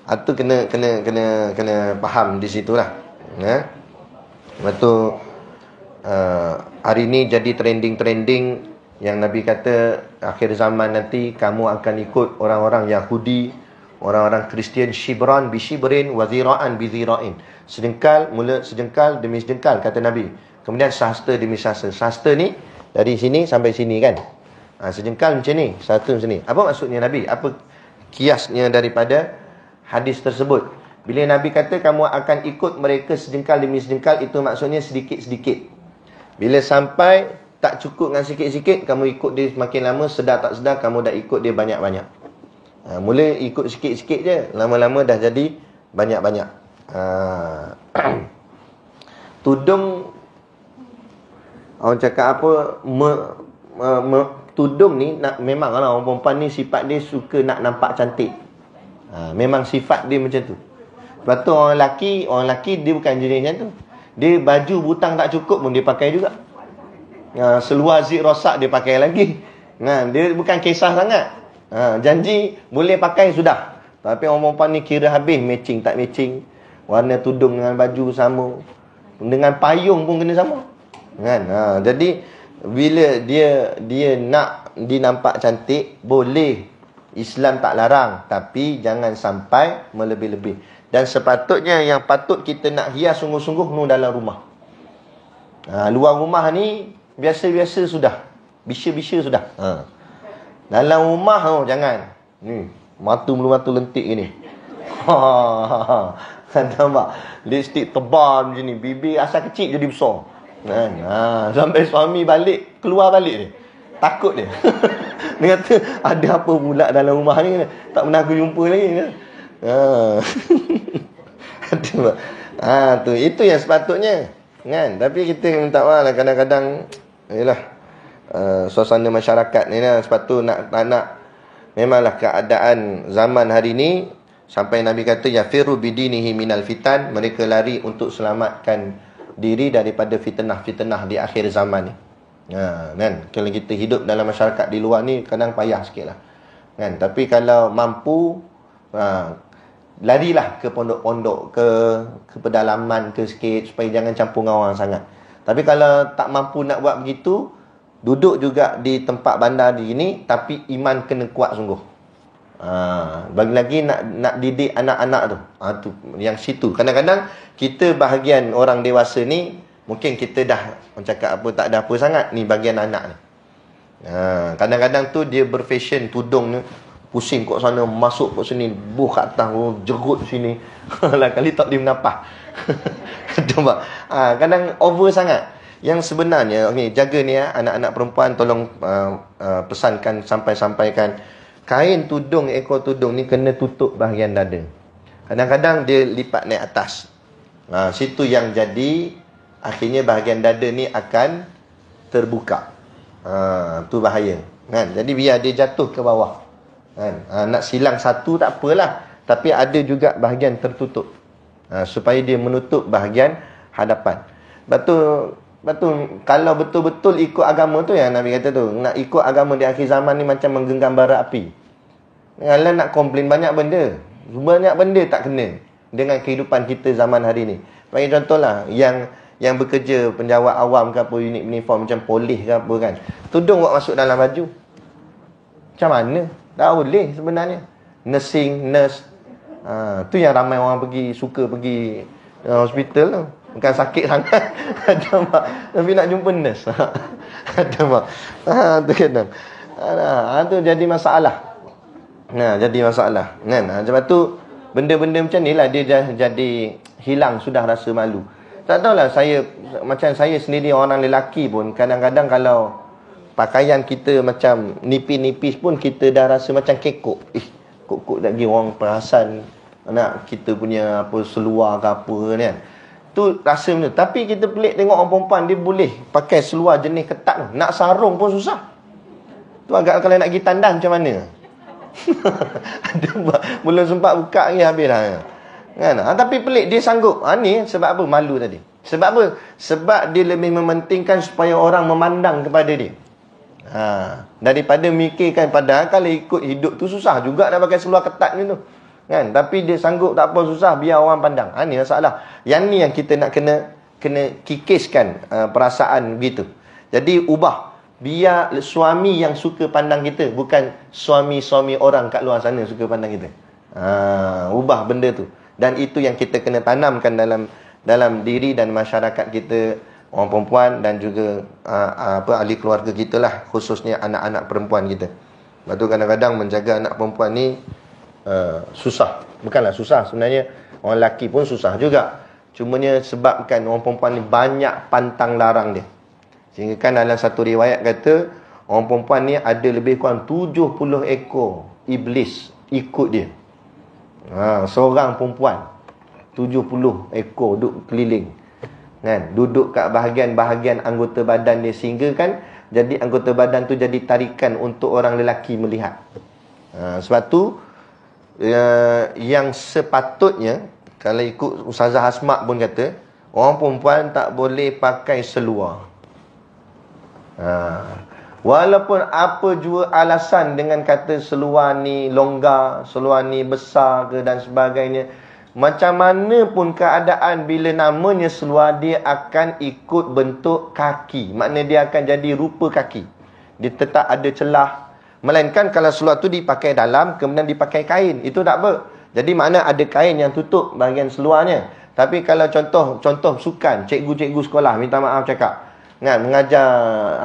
Itu kena faham di situlah. Lepas tu hari ni jadi trending yang Nabi kata akhir zaman nanti kamu akan ikut orang-orang Yahudi, orang-orang Kristian, shibran bi shibrin wa zira'an bi zira'in. Sejengkal mula sejengkal demi sejengkal kata Nabi. Kemudian sahasta demi sahasta. Sahasta ni dari sini sampai sini kan. Sejengkal macam ni, satu macam ni. Apa maksudnya Nabi? Apa kiasnya daripada hadis tersebut? Bila Nabi kata kamu akan ikut mereka sejengkal demi sejengkal, itu maksudnya sedikit-sedikit. Bila sampai tak cukup dengan sikit-sikit, kamu ikut dia semakin lama, sedar tak sedar kamu dah ikut dia banyak-banyak. Mula ikut sikit-sikit je, lama-lama dah jadi banyak-banyak. Tudung, orang cakap apa, tudung ni memang lah orang perempuan ni sifat dia suka nak nampak cantik. Memang sifat dia macam tu. Lepas tu orang lelaki dia bukan jenis macam tu. Dia baju butang tak cukup pun dia pakai juga. Seluar zip rosak dia pakai lagi. Dia bukan kisah sangat. Janji boleh pakai sudah. Tapi orang perempuan ni kira habis matching tak matching. Warna tudung dengan baju sama. Dengan payung pun kena sama. Jadi bila dia nak dinampak cantik, boleh. Islam tak larang, tapi jangan sampai melebih-lebih. Dan sepatutnya yang patut kita nak hias sungguh-sungguh dalam rumah. Luar rumah ni biasa-biasa sudah. Bisya-bisya sudah. Dalam rumah jangan. Ni, mata lentik gini. Nampak? Lipstick tebal macam ni, bibir asal kecil jadi besar. Sampai suami keluar balik dia. Takut dia. Dia kata, ada apa pula dalam rumah ni? Tak pernah aku jumpa lagi. Tu itu yang sepatutnya. Tapi kita minta maaf lah kadang-kadang suasana masyarakat ni lah, sebab tu nak memanglah keadaan zaman hari ni sampai Nabi kata yafiru bidinihi minal fitan, mereka lari untuk selamatkan diri daripada fitnah-fitnah di akhir zaman ni. Kalau kita hidup dalam masyarakat di luar ni kadang payah sikitlah. Tapi kalau mampu larilah ke pondok-pondok, ke pedalaman ke sikit supaya jangan campur dengan orang sangat. Tapi kalau tak mampu nak buat begitu, duduk juga di tempat bandar di ini, tapi iman kena kuat sungguh. Bagi lagi nak didik anak-anak tu. Tu yang situ. Kadang-kadang kita bahagian orang dewasa ni mungkin kita dah cakap apa tak ada apa sangat, ni bahagian anak ni. Kadang-kadang tu dia berfashion tudung ni, pusing kat sana, masuk kat sini, buh kat atas, jerut sini. Lah kali tak boleh menapah. Kadang over sangat. Yang sebenarnya, jaga ni anak-anak perempuan, tolong pesankan, sampaikan. Kain tudung, ekor tudung ni kena tutup bahagian dada. Kadang-kadang dia lipat naik atas. Situ yang jadi, akhirnya bahagian dada ni akan terbuka. Tu bahaya. Jadi biar dia jatuh ke bawah. Nak silang satu tak apalah. Tapi ada juga bahagian tertutup. Supaya dia menutup bahagian hadapan. Betul, kalau betul-betul ikut agama tu yang Nabi kata tu, nak ikut agama di akhir zaman ni macam menggenggam bara api. Kalau nak komplain banyak benda tak kena dengan kehidupan kita zaman hari ni. Bagi contohlah, yang bekerja penjawat awam ke apa, unit uniform macam polis ke apa kan, tudung buat masuk dalam baju. Macam mana? Tak boleh sebenarnya. Nurse. Tu yang ramai orang suka pergi hospital tu. Bukan sakit sangat. Tapi nak jumpa nurse. Tu kadang. Tu jadi masalah. Jadi masalah. Sebab tu benda-benda macam ni lah dia jadi hilang sudah rasa malu. Tak tahulah, macam saya sendiri orang lelaki pun kadang-kadang kalau pakaian kita macam nipis-nipis pun kita dah rasa macam kekok. Kok lagi orang perasan nak kita punya apa seluar ke apa kan. Tu rasa macam tu. Tapi kita pelik tengok orang perempuan dia boleh pakai seluar jenis ketat tu. Nak sarung pun susah. Tu agak kalau nak pergi tandan macam mana? Belum sempat buka lagi habis dah. Kan? Tapi pelik dia sanggup. Ni sebab apa? Malu tadi. Sebab apa? Sebab dia lebih mementingkan supaya orang memandang kepada dia. Daripada mikirkan, padahal kalau ikut hidup tu susah juga nak pakai seluar ketat ni tu. Kan? Tapi dia sanggup tak apa, susah biar orang pandang. Ni masalah. Yang ni yang kita nak kena kikiskan perasaan begitu. Jadi ubah. Biar suami yang suka pandang kita, bukan suami-suami orang kat luar sana suka pandang kita. Ubah benda tu. Dan itu yang kita kena tanamkan dalam diri dan masyarakat kita, orang perempuan dan juga ahli keluarga kita lah, khususnya anak-anak perempuan kita. Lepas tu kadang-kadang menjaga anak perempuan ni susah. Bukanlah susah sebenarnya, orang lelaki pun susah juga. Cumanya sebabkan orang perempuan ni banyak pantang larang dia. Sehingga kan dalam satu riwayat kata orang perempuan ni ada lebih kurang 70 ekor iblis ikut dia. Seorang perempuan 70 ekor duduk keliling kan, duduk kat bahagian-bahagian anggota badan dia, sehingga kan jadi anggota badan tu jadi tarikan untuk orang lelaki melihat. Sebab tu yang sepatutnya Kalau ikut Ustazah Hasmak pun kata, orang perempuan tak boleh pakai seluar. Walaupun apa jua alasan dengan kata seluar ni longgar, seluar ni besar ke dan sebagainya, macam mana pun keadaan bila namanya seluar, dia akan ikut bentuk kaki. Maknanya dia akan jadi rupa kaki. Dia tetap ada celah. Melainkan kalau seluar tu dipakai dalam, kemudian dipakai kain, itu tak apa. Jadi makna ada kain yang tutup bahagian seluarnya. Tapi kalau contoh sukan, cikgu-cikgu sekolah, minta maaf cakap, mengajar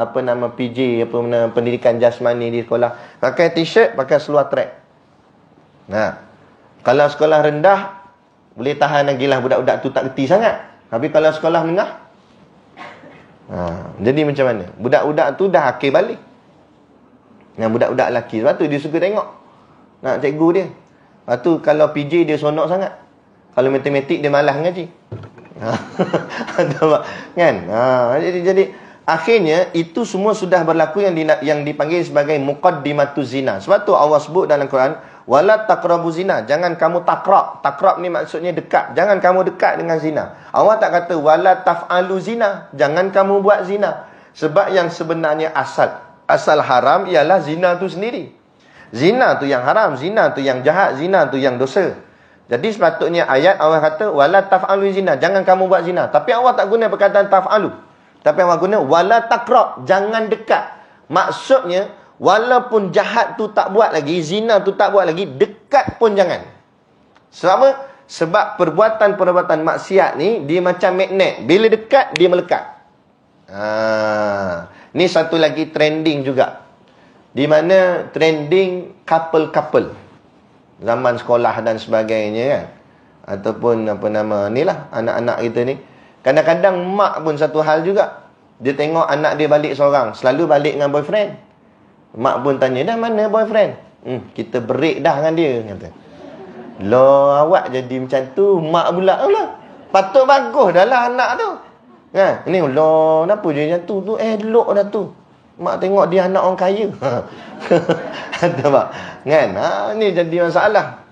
PJ, pendidikan jasmani di sekolah, pakai t-shirt, pakai seluar track. Kalau sekolah rendah boleh tahan lagi lah, budak-budak tu tak reti sangat. Tapi kalau sekolah menengah, jadi macam mana? Budak-budak tu dah akil balik. Budak-budak lelaki, sebab tu dia suka tengok cikgu dia. Lepas tu kalau PJ dia sonok sangat, kalau matematik dia malas ngaji. Kan? Jadi akhirnya itu semua sudah berlaku yang dipanggil sebagai muqaddimatuz zina. Sebab tu Allah sebut dalam Quran, wala taqrabu zina, jangan kamu takrab. Takrab ni maksudnya dekat. Jangan kamu dekat dengan zina. Allah tak kata wala taf'alu zina, jangan kamu buat zina. Sebab yang sebenarnya asal haram ialah zina tu sendiri. Zina tu yang haram, zina tu yang jahat, zina tu yang dosa. Jadi sepatutnya ayat Allah kata wala taf'alu zina, jangan kamu buat zina. Tapi Allah tak guna perkataan taf'alu. Tapi Allah guna wala taqrab, jangan dekat. Maksudnya walaupun jahat tu tak buat lagi, zina tu tak buat lagi, dekat pun jangan. Sebab apa? Sebab perbuatan-perbuatan maksiat ni dia macam magnet. Bila dekat dia melekat. Ni satu lagi trending juga. Di mana trending couple-couple zaman sekolah dan sebagainya kan. Ataupun inilah anak-anak kita ni. Kadang-kadang mak pun satu hal juga. Dia tengok anak dia balik seorang, selalu balik dengan boyfriend. Mak pun tanya, dah mana boyfriend? Kita break dah dengan dia, kata. Loh, awak jadi macam tu, mak pula lah. Patut bagus dah lah anak tu. Ini loh, kenapa dia macam tu? Elok dah tu. Mak tengok dia anak orang kaya. Ada tak? Kan? Ni jadi masalah.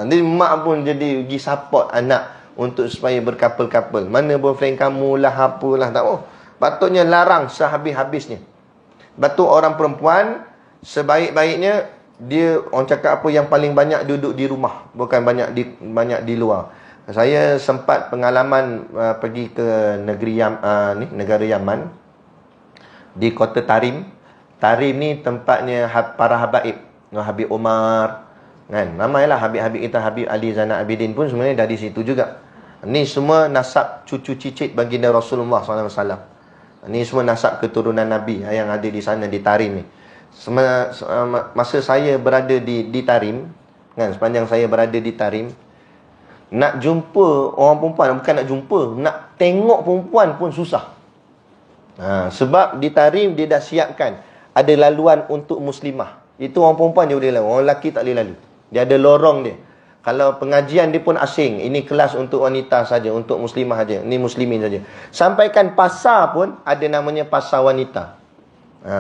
Jadi mak pun jadi pergi support anak untuk supaya berkapal-kapal. Mana boyfriend kamu lah, apalah, tak mau. Patutnya larang sehabis-habisnya. Batu orang perempuan sebaik-baiknya dia, orang cakap apa, yang paling banyak duduk di rumah, bukan banyak di luar. Saya sempat pengalaman pergi ke negara Yaman, di kota Tarim. Tarim ni tempatnya para habaib, Habib Omar, kan? Ramailah habib-habib kita, Habib Ali Zainal Abidin pun sebenarnya dari situ juga. Ni semua nasab cucu cicit baginda Rasulullah SAW. Ni semua nasab keturunan Nabi yang ada di sana, di Tarim ni. Masa saya berada di Tarim, kan, sepanjang saya berada di Tarim, nak jumpa orang perempuan, bukan nak jumpa, nak tengok perempuan pun susah. Sebab di Tarim dia dah siapkan ada laluan untuk muslimah. Itu orang perempuan je boleh lalu, orang lelaki tak boleh lalu. Dia ada lorong dia. Kalau pengajian dia pun asing, ini kelas untuk wanita saja, untuk muslimah saja, ini muslimin saja. Sampaikan pasar pun ada namanya pasar wanita,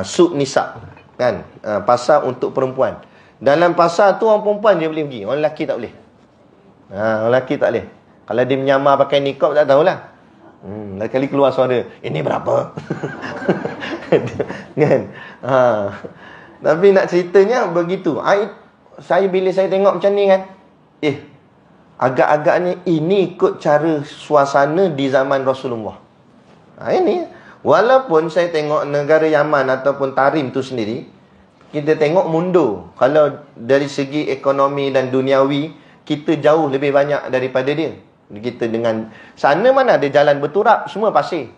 suq nisa, kan? Pasar untuk perempuan. Dalam pasar tu orang perempuan je boleh pergi, orang lelaki tak boleh. Orang lelaki tak boleh. Kalau dia menyamar pakai niqab, tak tahulah. Kali keluar suara, ini berapa? Kan? Tapi nak ceritanya begitu. Bila saya tengok macam ni kan, agak-agaknya ini ikut cara suasana di zaman Rasulullah. Ini walaupun saya tengok negara Yaman ataupun Tarim tu sendiri, kita tengok mundur. Kalau dari segi ekonomi dan duniawi, kita jauh lebih banyak daripada dia. Kita dengan sana mana ada jalan berturap, semua pasir.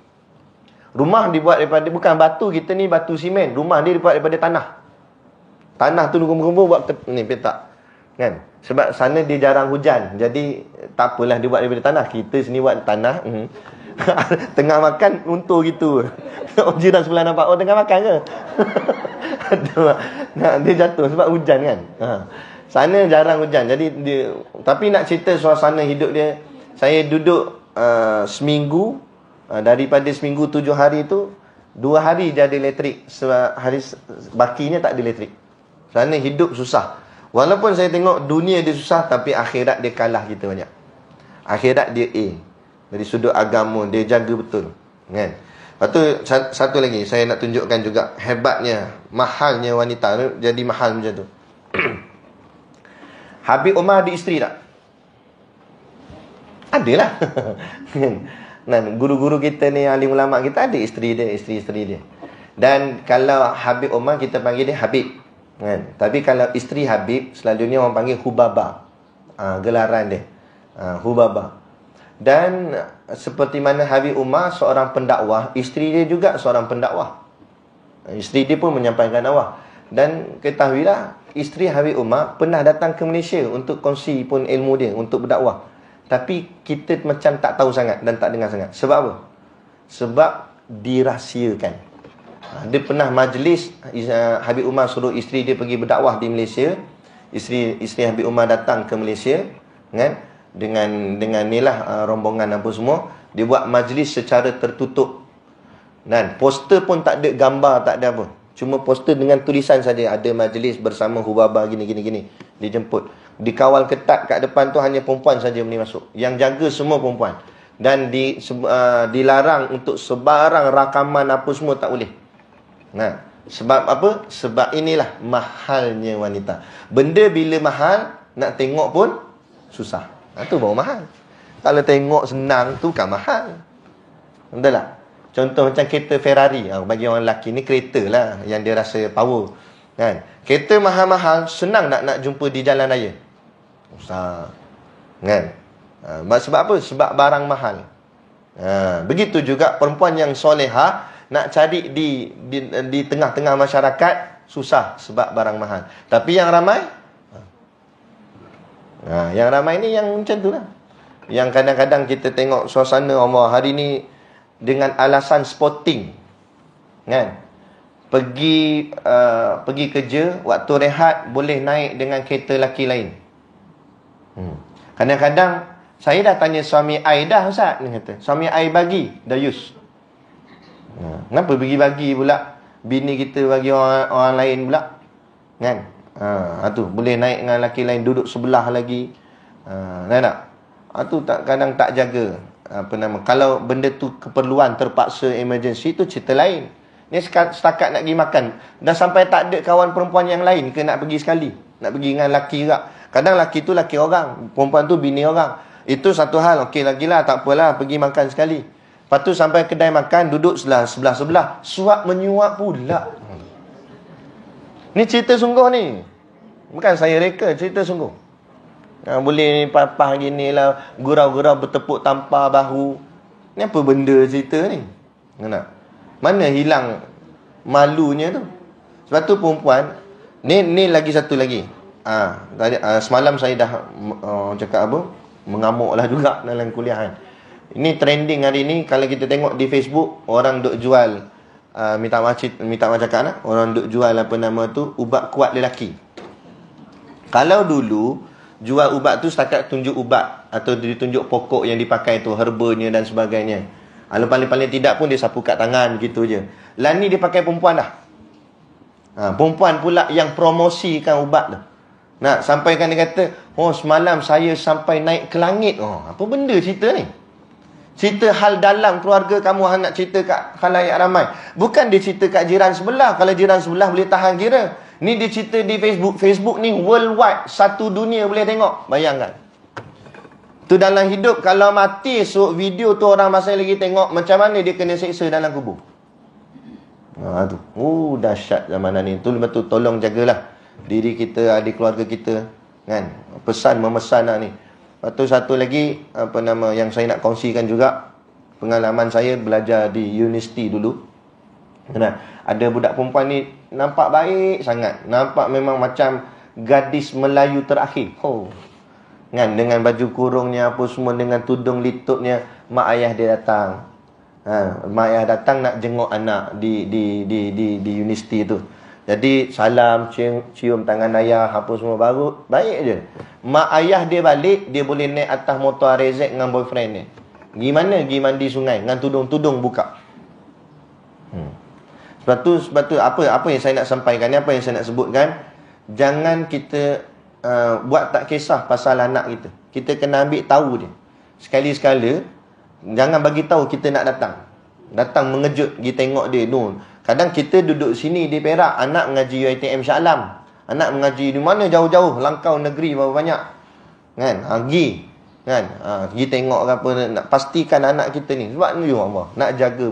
Rumah dibuat daripada, bukan batu, kita ni batu simen. Rumah dia dibuat daripada tanah. Tanah tu kumpul-kumpul buat ni petak. Kan? Sebab sana dia jarang hujan. Jadi tak apalah dia buat daripada tanah. Kita sini buat tanah. Tengah makan untur gitu. Orang jiran sebelah nampak, oh tengah makan ke? Dia jatuh sebab hujan kan. Sana jarang hujan. Jadi dia, tapi nak cerita suasana hidup dia, saya duduk seminggu, daripada seminggu 7 hari tu, 2 hari je ada elektrik. Hari bakinya tak ada elektrik. Sana hidup susah. Walaupun saya tengok dunia dia susah, tapi akhirat dia kalah kita banyak. Akhirat dia A. Dari sudut agama dia jaga betul, kan? Lepas tu satu lagi saya nak tunjukkan juga hebatnya, mahalnya wanita. Jadi mahal macam tu. Habib Umar ada isteri tak? Adalah. Nah, guru-guru kita ni, alim ulama kita ada isteri dia, isteri-isteri dia. Dan kalau Habib Umar kita panggil dia Habib, kan? Tapi kalau isteri Habib selalunya orang panggil Hubaba. Gelaran dia. Hubaba. Dan seperti mana Habib Umar seorang pendakwah, isteri dia juga seorang pendakwah. Isteri dia pun menyampaikan dakwah. Dan ketahuilah, isteri Habib Umar pernah datang ke Malaysia untuk kongsi pun ilmu dia, untuk berdakwah. Tapi kita macam tak tahu sangat dan tak dengar sangat. Sebab apa? Sebab dirahsiakan. Dia pernah majlis, Habib Umar suruh isteri dia pergi berdakwah di Malaysia. Isteri Habib Umar datang ke Malaysia, kan? Dengan nilah rombongan apa semua. Dia buat majlis secara tertutup. Dan poster pun tak ada gambar, tak ada apa. Cuma poster dengan tulisan saja, ada majlis bersama Hubaba gini. Dijemput. Dikawal ketat kat depan tu hanya perempuan saja boleh masuk. Yang jaga semua perempuan. Dan dilarang untuk sebarang rakaman apa semua tak boleh. Nah, sebab apa? Sebab inilah mahalnya wanita. Benda bila mahal, nak tengok pun susah. Itu baru mahal. Kalau tengok senang tu kan mahal. Betul tak? Contoh macam kereta Ferrari. Bagi orang lelaki ni kereta lah yang dia rasa power, kan? Kereta mahal-mahal, senang nak jumpa di jalan raya? Susah, kan? Sebab apa? Sebab barang mahal. Begitu juga perempuan yang soleha nak cari di tengah-tengah masyarakat susah sebab barang mahal. Tapi yang ramai, yang ramai ni yang macam tu lah. Yang kadang-kadang kita tengok suasana Allah hari ni dengan alasan sporting, kan? Pergi kerja, waktu rehat boleh naik dengan kereta lelaki lain. Kadang-kadang saya dah tanya suami I dah, Ustaz, dia kata, suami I bagi, dah use. Kenapa bagi pula? Bini kita bagi orang lain pula, kan? Tu boleh naik dengan lelaki lain, duduk sebelah lagi. Tak? Tu kadang tak jaga. Kalau benda tu keperluan terpaksa emergency tu cerita lain. Ni setakat nak pergi makan, dah sampai tak ada kawan perempuan yang lain ke nak pergi sekali, nak pergi dengan lelaki juga. Kadang lelaki tu lelaki orang, perempuan tu bini orang. Itu satu hal, okey lagi lah, tak apalah, pergi makan sekali. Lepas tu sampai kedai makan, duduk sebelah-sebelah, suap menyuap pula. Ni cerita sungguh ni, bukan saya reka, cerita sungguh. Boleh papah gini lah, gurau-gurau bertepuk tampar bahu. Ni apa benda cerita ni? Mana hilang malunya tu? Sebab tu perempuan ni lagi satu lagi. Semalam saya dah cakap apa? Mengamuk lah juga dalam kuliahan. Ini trending hari ni. Kalau kita tengok di Facebook, orang duk jual, minta maaf cakap lah, orang duk jual apa nama tu, ubat kuat lelaki. Kalau dulu jual ubat tu setakat tunjuk ubat atau ditunjuk pokok yang dipakai tu, herbanya dan sebagainya. Paling-paling tidak pun dia sapu kat tangan gitu je. Lah ni dia pakai perempuan dah. Perempuan pula yang promosikan ubat tu. Nak sampaikan dia kata, semalam saya sampai naik ke langit. Apa benda cerita ni? Cerita hal dalam keluarga kamu nak cerita kat khalayak ramai. Bukan dia cerita kat jiran sebelah. Kalau jiran sebelah boleh tahan kira. Ni dia cerita di Facebook. Facebook ni worldwide, satu dunia boleh tengok. Bayangkan. Tu dalam hidup, kalau mati esok video tu orang masih lagi tengok, macam mana dia kena seksa dalam kubur. Tu. Dahsyat zamanan ni. Tu betul, tolong jagalah diri kita, adik keluarga kita, kan? Pesan memesan lah ni. Lepas tu satu lagi yang saya nak kongsikan juga, pengalaman saya belajar di universiti dulu. Ada budak perempuan ni nampak baik sangat, nampak memang macam gadis Melayu terakhir. Kan, dengan baju kurungnya apa semua, dengan tudung litupnya. Mak ayah dia datang. Mak ayah datang nak jenguk anak di universiti tu. Jadi salam, cium tangan ayah apa semua, baru baik je. Mak ayah dia balik, dia boleh naik atas motor RZ dengan boyfriend dia. Gimana? Pergi mandi sungai dengan tudung-tudung buka. Sebab tu apa yang saya nak sampaikan ni, apa yang saya nak sebutkan, jangan kita buat tak kisah pasal anak kita. Kita kena ambil tahu dia. sekali-sekala jangan bagi tahu kita nak datang. Datang mengejut, pergi tengok dia. Kadang kita duduk sini di Perak, anak mengaji UiTM Shah Alam. Anak mengaji di mana jauh-jauh, Langkau negeri berapa banyak. Kan? Pergi. Kan? Pergi tengok apa, nak pastikan anak kita ni. Sebab ni Allah, nak jaga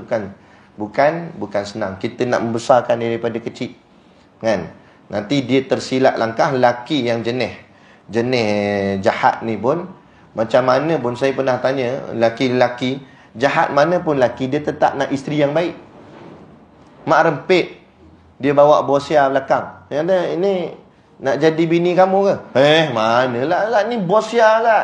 bukan senang. Kita nak membesarkan dia daripada kecil. Kan? Nanti dia tersilap langkah. Laki yang jenis jahat ni pun, macam mana pun saya pernah tanya, laki-laki jahat mana pun laki, dia tetap nak isteri yang baik. Mak rempit, dia bawa bosia belakang. Yang ada, ini nak jadi bini kamu ke? Manalah ni bosia lah.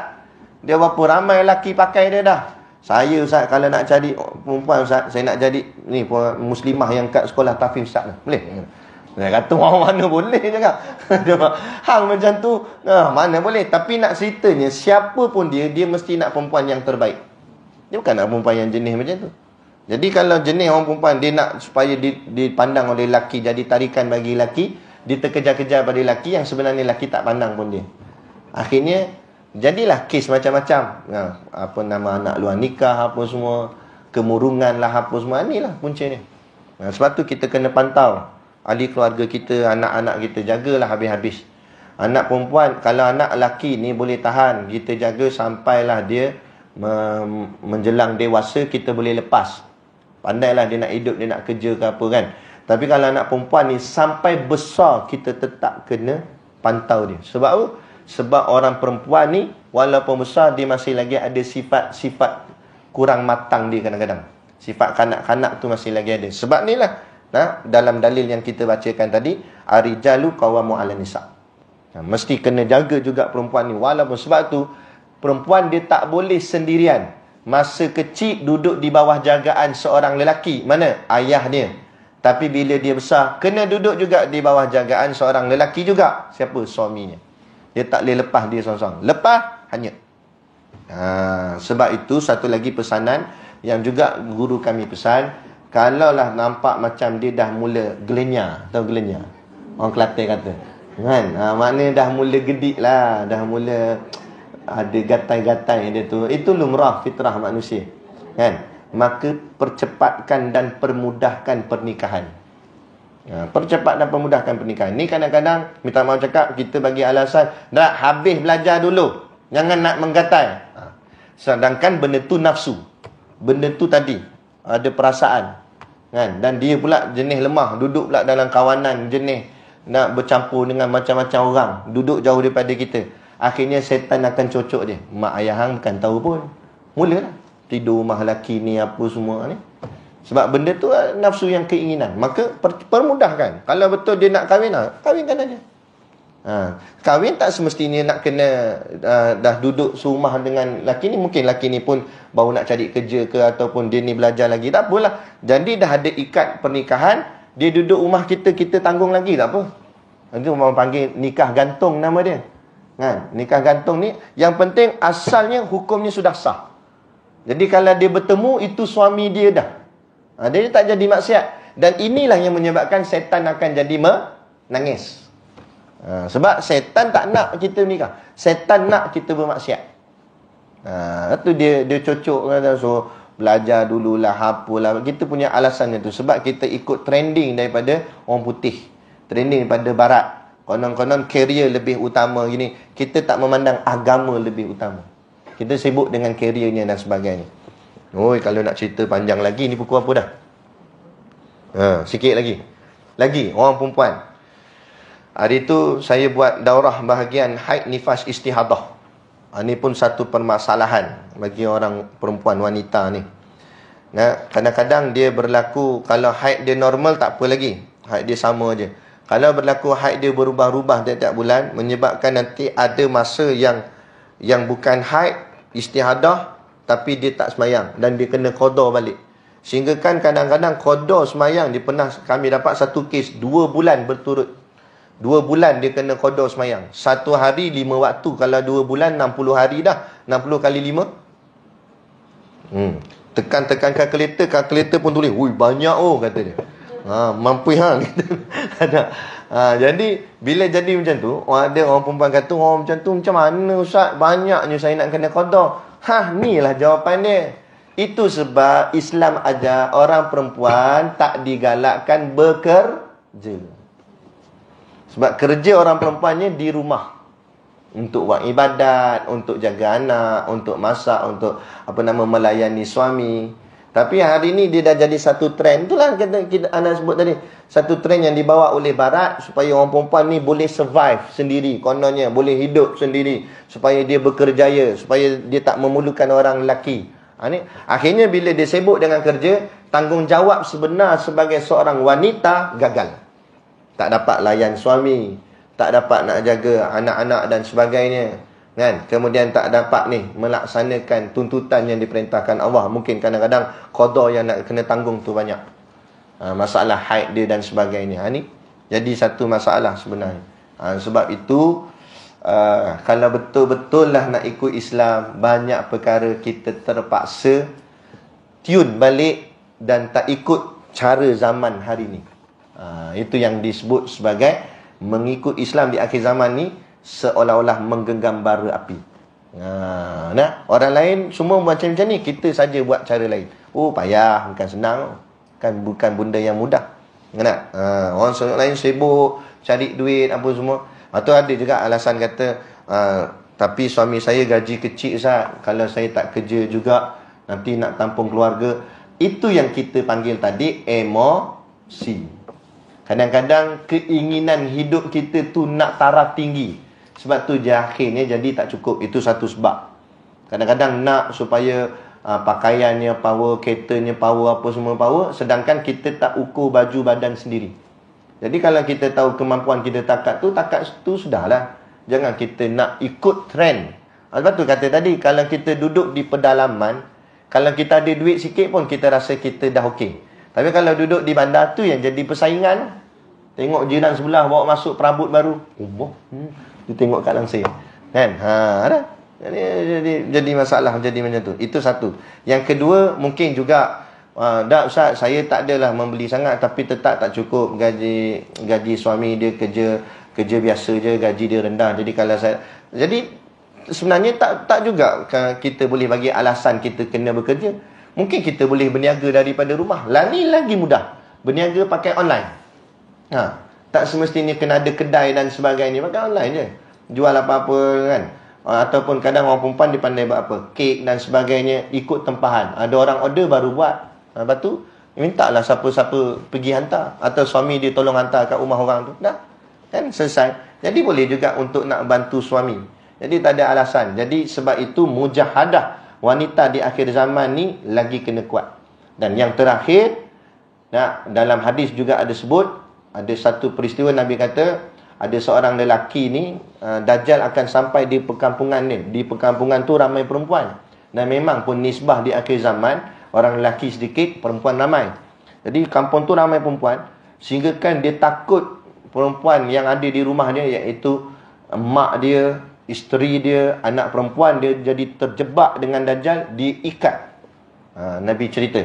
Dia berapa ramai laki pakai dia dah. Saya Ustaz, kalau nak cari perempuan Ustaz, saya nak jadi ni muslimah yang kat sekolah tahfiz Ustaz lah. Boleh? Saya kata orang mana boleh cakap. Hang macam tu, mana boleh. Tapi nak ceritanya, siapa pun dia mesti nak perempuan yang terbaik. Dia bukan nak perempuan yang jenis macam tu. Jadi kalau jenis orang perempuan, dia nak supaya dipandang oleh laki, jadi tarikan bagi laki, dia terkejar-kejar pada laki yang sebenarnya laki tak pandang pun dia. Akhirnya jadilah kes macam-macam. Apa nama, anak luar nikah apa semua, kemurungan lah apa semua. Inilah puncanya. Sebab tu kita kena pantau ahli keluarga kita, anak-anak kita, jagalah habis-habis. Anak perempuan, kalau anak lelaki ni boleh tahan, kita jaga sampailah dia menjelang dewasa, kita boleh lepas. Pandailah dia nak hidup, dia nak kerja ke apa kan. Tapi kalau anak perempuan ni sampai besar, kita tetap kena pantau dia. Sebab apa? Sebab orang perempuan ni walaupun besar, dia masih lagi ada sifat-sifat kurang matang dia kadang-kadang. Sifat kanak-kanak tu masih lagi ada. Sebab ni lah, dalam dalil yang kita bacakan tadi, ar-rijalu qawwamu 'alan nisa. Mesti kena jaga juga perempuan ni. Walaupun sebab tu perempuan dia tak boleh sendirian. Masa kecil duduk di bawah jagaan seorang lelaki. Mana? Ayah dia. Tapi bila dia besar, kena duduk juga di bawah jagaan seorang lelaki juga. Siapa? Suaminya. Dia tak boleh lepas dia seorang-seorang. Lepas, hanyut. Sebab itu satu lagi pesanan yang juga guru kami pesan, kalaulah nampak macam dia dah mula gelenyar. Tahu gelenyar? Orang Kelantan kata. Kan? Maknanya dah mula gedik lah. Dah mula ada gatai-gatai dia tu. Itu lumrah fitrah manusia. Kan? Maka percepatkan dan permudahkan pernikahan. Percepat dan permudahkan pernikahan. Ni kadang-kadang, minta maaf cakap, kita bagi alasan, dah habis belajar dulu. Jangan nak menggatai. Sedangkan benda tu nafsu. Benda tu tadi ada perasaan. Kan? Dan dia pula jenis lemah. Duduk pula dalam kawanan jenis nak bercampur dengan macam-macam orang. Duduk jauh daripada kita. Akhirnya setan akan cocok dia. Mak ayah hang bukan tahu pun. Mulalah tidur rumah lelaki ni apa semua ni. Sebab benda tu nafsu yang keinginan. Maka permudahkan. Kalau betul dia nak kahwin, kahwinkan aja. Kahwin tak semestinya nak kena dah duduk serumah dengan lelaki ni. Mungkin lelaki ni pun baru nak cari kerja ke, ataupun dia ni belajar lagi. Tak apalah. Jadi dah ada ikat pernikahan. Dia duduk rumah kita, kita tanggung lagi. Tak apa. Nanti orang panggil nikah gantung nama dia. Kan? Nikah gantung ni, yang penting asalnya hukumnya sudah sah. Jadi kalau dia bertemu, itu suami dia dah. Dia tak jadi maksiat. Dan inilah yang menyebabkan setan akan jadi menangis. Sebab setan tak nak kita nikah. Setan nak kita bermaksiat. Itu dia cocok kata, so belajar dululah, apalah. Kita punya alasannya tu. Sebab kita ikut trending daripada orang putih. Trending daripada barat. Konon-konon career lebih utama gini. Kita tak memandang agama lebih utama. Kita sibuk dengan careernya dan sebagainya. Kalau nak cerita panjang lagi, ni pukul apa dah? Sikit lagi. Lagi, orang perempuan. Hari tu saya buat daurah bahagian haid, nifas, istihadah. Ini pun satu permasalahan bagi orang perempuan, wanita ni. Kadang-kadang dia berlaku, kalau haid dia normal tak apa lagi. Haid dia sama je. Kalau berlaku haid dia berubah-ubah tiap-tiap bulan, menyebabkan nanti ada masa yang bukan haid, istihadah, tapi dia tak semayang dan dia kena qada balik. Sehingga kan kadang-kadang qada semayang, dia pernah kami dapat satu kes 2 bulan berturut. 2 bulan dia kena qada semayang. 1 hari 5 waktu. Kalau 2 bulan 60 hari dah. 60 kali 5. Tekan-tekan kalkulator pun tulis. Ui, banyak kata dia. Mampu hang. Jadi bila jadi macam tu, ada orang perempuan kata, orang macam tu macam mana Ustaz, banyaknya saya nak kena qada. Ni lah jawapan dia. Itu sebab Islam ajar orang perempuan tak digalakkan bekerja. Sebab kerja orang perempuannya di rumah. Untuk buat ibadat, untuk jaga anak, untuk masak, untuk melayani suami. Tapi hari ni dia dah jadi satu trend. Itulah kita anak sebut tadi. Satu trend yang dibawa oleh barat supaya orang perempuan ni boleh survive sendiri. Kononnya boleh hidup sendiri. Supaya dia berkerjaya. Supaya dia tak memerlukan orang lelaki. Akhirnya bila dia sibuk dengan kerja, tanggungjawab sebenar sebagai seorang wanita gagal. Tak dapat layan suami. Tak dapat nak jaga anak-anak dan sebagainya. Kan? Kemudian tak dapat melaksanakan tuntutan yang diperintahkan Allah. Mungkin kadang-kadang qada yang nak kena tanggung tu banyak. Masalah haid dia dan sebagainya. Ni jadi satu masalah sebenarnya. Sebab itu kalau betul-betul lah nak ikut Islam, banyak perkara kita terpaksa tune balik dan tak ikut cara zaman hari ni. Itu yang disebut sebagai mengikut Islam di akhir zaman ni seolah-olah menggenggam bara api. Orang lain semua macam ni, kita saja buat cara lain. Payah, bukan senang. Bukan benda yang mudah. Orang lain sibuk cari duit apa semua. Atau ada juga alasan kata, tapi suami saya gaji kecil Ustaz, kalau saya tak kerja juga nanti nak tampung keluarga. Itu yang kita panggil tadi emosi. Kadang-kadang keinginan hidup kita tu nak taraf tinggi. Sebab tu akhirnya jadi tak cukup. Itu satu sebab. Kadang-kadang nak supaya pakaiannya power, keretanya power, apa semua power. Sedangkan kita tak ukur baju badan sendiri. Jadi kalau kita tahu kemampuan kita takat tu sudahlah. Jangan kita nak ikut trend. Sebab tu kata tadi, kalau kita duduk di pedalaman, kalau kita ada duit sikit pun kita rasa kita dah okey. Tapi kalau duduk di bandar tu yang jadi persaingan. Tengok jiran sebelah bawa masuk perabot baru. Dia tengok kat langsir. Kan? Ada. Jadi masalah jadi macam tu. Itu satu. Yang kedua, mungkin juga dah Ustaz, saya tak adalah membeli sangat tapi tetap tak cukup gaji suami dia kerja biasa je, gaji dia rendah. Jadi kalau sebenarnya tak juga kita boleh bagi alasan kita kena bekerja. Mungkin kita boleh berniaga daripada rumah. Ni lagi mudah. Berniaga pakai online. Tak semestinya kena ada kedai dan sebagainya. Pakai online je. Jual apa-apa kan. Ataupun kadang orang perempuan dia pandai buat apa, kek dan sebagainya, ikut tempahan. Ada orang order baru buat. Lepas tu mintalah siapa-siapa pergi hantar. Atau suami dia tolong hantar kat rumah orang tu. Dah. Kan selesai. Jadi boleh juga untuk nak bantu suami. Jadi tak ada alasan. Jadi sebab itu mujahadah wanita di akhir zaman ni lagi kena kuat. Dan yang terakhir, dalam hadis juga ada sebut, ada satu peristiwa Nabi kata, ada seorang lelaki ni, Dajjal akan sampai di perkampungan ni. Di perkampungan tu ramai perempuan. Dan memang pun nisbah di akhir zaman, orang lelaki sedikit, perempuan ramai. Jadi kampung tu ramai perempuan, sehingga kan dia takut perempuan yang ada di rumah dia, iaitu mak dia, isteri dia, anak perempuan dia jadi terjebak dengan Dajjal, diikat. Nabi cerita.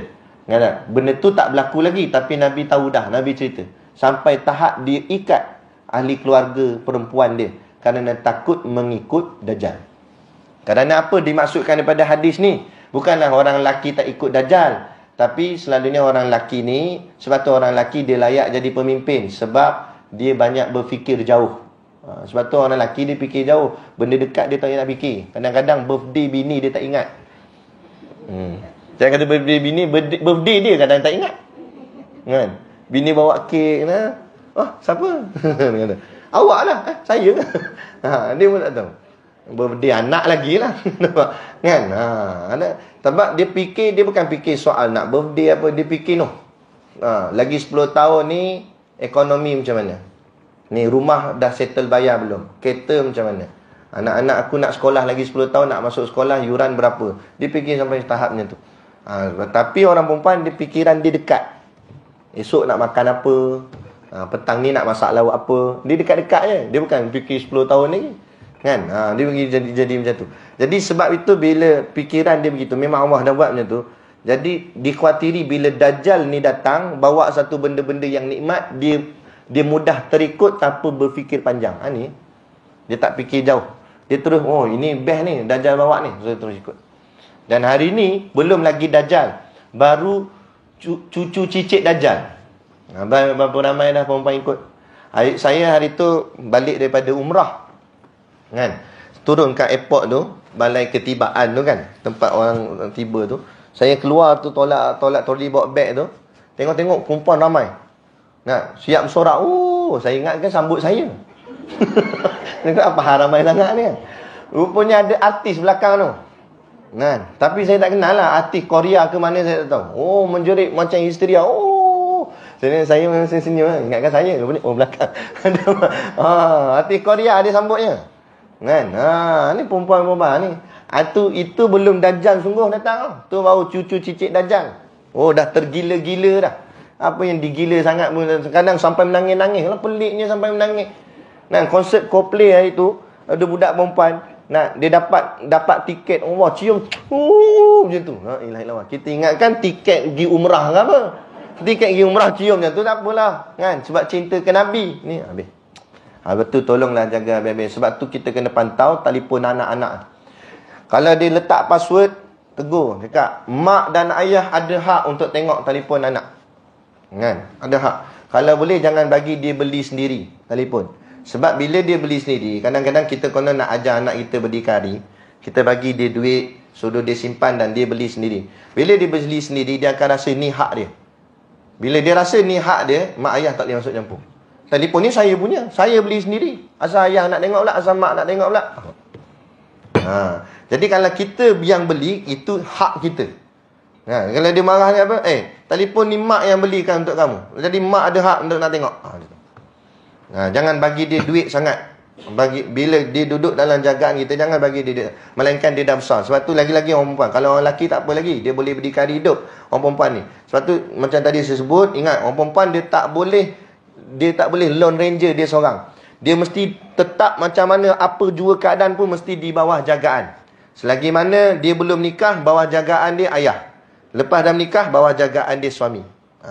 Benda tu tak berlaku lagi, tapi Nabi tahu dah, Nabi cerita. Sampai tahap diikat ahli keluarga perempuan dia kerana takut mengikut Dajjal. Kerana apa dimaksudkan daripada hadis ni? Bukanlah orang lelaki tak ikut Dajjal, tapi selalunya orang lelaki ni, sebab tu orang lelaki dia layak jadi pemimpin, sebab dia banyak berfikir jauh. Sebab tu orang lelaki dia fikir jauh. Benda dekat dia tak nak fikir. Kadang-kadang birthday bini dia tak ingat. Saya kata birthday bini, birthday dia kadang tak ingat. Kan? Bini bawa kek, siapa? Dia kata, awak lah, saya. Dia pun tak tahu. Birthday anak lagi lah. Kan? Sebab dia fikir, dia bukan fikir soal nak birthday apa, dia fikir lagi 10 tahun ni ekonomi macam mana? Ni rumah dah settle bayar belum? Kereta macam mana? Anak-anak aku nak sekolah lagi 10 tahun, nak masuk sekolah, yuran berapa? Dia fikir sampai tahapnya tu. Tapi orang perempuan, dia fikiran dia dekat. Esok nak makan apa, petang ni nak masak lauk apa. Dia dekat-dekat je. Dia bukan fikir 10 tahun lagi. Kan? Dia jadi macam tu. Jadi sebab itu bila fikiran dia begitu, memang Allah dah buat macam tu. Jadi dikhawatiri bila Dajjal ni datang, bawa satu benda-benda yang nikmat, dia mudah terikut tanpa berfikir panjang. Ni dia tak fikir jauh. Dia terus, ini best ni Dajjal bawa ni, so terus ikut. Dan hari ni belum lagi Dajjal, baru cucu cicit Dajjal. Berapa ramai dah perempuan ikut. Saya hari tu balik daripada umrah, kan, turun kat airport tu, balai ketibaan tu kan, tempat orang tiba tu. Saya keluar tu, tolak troli bawa beg tu, tengok perempuan ramai. Nah, siap bersorak. Saya ingatkan sambut saya. Tengok apa hal ramai sangat ni kan. Rupanya ada artis belakang tu. Kan? Tapi saya tak kenal lah artis Korea ke mana, saya tak tahu. Menjerit macam histeria. Saya memang senyum. Ingatkan saya ke belakang. Artis Korea dia sambutnya. Kan? Ni perempuan-perempuan ni. Itu belum Dajjal sungguh datang. Tu baru cucu cicit Dajjal. Dah tergila-gila dah. Apa yang digila sangat pun, kadang sampai menangis-nangis. Kalau peliknya sampai menangis. Nah, konsert Coldplay hari tu, ada budak perempuan, nah, dia dapat tiket, Allah cium, macam tu. La ilaha illallah. Kita ingatkan tiket pergi umrah ke apa? Tiket pergi umrah cium macam tu, tak apalah, kan? Sebab cinta ke Nabi. Ni habis. Betul, tolonglah jaga habis-habis. Sebab tu kita kena pantau telefon anak-anak. Kalau dia letak password, tegur, cakap, mak dan ayah ada hak untuk tengok telefon anak. Kan? Ada hak. Kalau boleh jangan bagi dia beli sendiri telefon. Sebab bila dia beli sendiri, kadang-kadang kita kena nak ajar anak kita berdikari, kita bagi dia duit, suruh dia simpan dan dia beli sendiri. Bila dia beli sendiri, dia akan rasa ni hak dia. Bila dia rasa ni hak dia, mak ayah tak boleh masuk campur. Telefon ni saya punya, saya beli sendiri. Asal ayah nak tengok pula, asal mak nak tengok pula. Jadi kalau kita yang beli, itu hak kita. Kalau dia marah ni apa? Telefon ni mak yang belikan untuk kamu. Jadi mak ada hak untuk nak tengok. Jangan bagi dia duit sangat. Bila dia duduk dalam jagaan kita, jangan bagi dia duit. Melainkan dia dah besar. Sebab tu lagi-lagi orang perempuan. Kalau orang lelaki tak apa lagi, dia boleh berdikari hidup. Orang perempuan ni. Sebab tu macam tadi saya sebut, ingat, orang perempuan dia tak boleh lone ranger dia seorang. Dia mesti tetap macam mana, apa jua keadaan pun mesti di bawah jagaan. Selagi mana dia belum nikah, bawah jagaan dia ayah. Lepas dah menikah, bawah jagaan dia suami.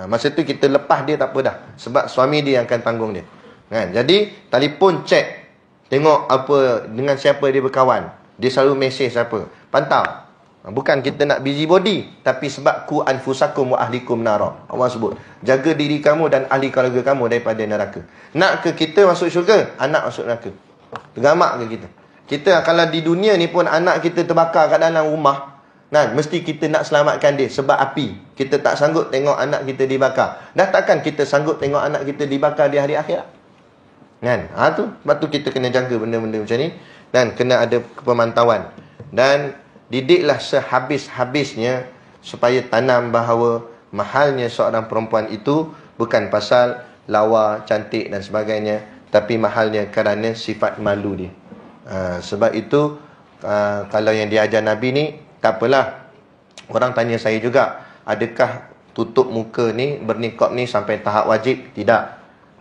Masa tu kita lepas dia tak apa dah. Sebab suami dia yang akan tanggung dia. Kan? Jadi, telefon cek. Tengok apa, dengan siapa dia berkawan. Dia selalu mesej siapa. Pantau. Bukan kita nak busybody. Tapi sebab ku anfusakum wa ahlikum nara. Allah sebut. Jaga diri kamu dan ahli keluarga kamu daripada neraka. Nak ke kita masuk syurga? Anak masuk neraka. Tergamak ke kita? Kita kalau di dunia ni pun anak kita terbakar kat dalam rumah. Nah, mesti kita nak selamatkan dia sebab api. Kita tak sanggup tengok anak kita dibakar. Dah takkan kita sanggup tengok anak kita dibakar di hari akhirat. Kan? Sebab tu kita kena jaga benda-benda macam ni. Dan kena ada pemantauan. Dan didiklah sehabis-habisnya supaya tanam bahawa mahalnya seorang perempuan itu bukan pasal lawa, cantik dan sebagainya. Tapi mahalnya kerana sifat malu dia. Sebab itu, kalau yang diajar Nabi ni, tak apalah. Orang tanya saya juga, adakah tutup muka ni, bernikab ni sampai tahap wajib? Tidak.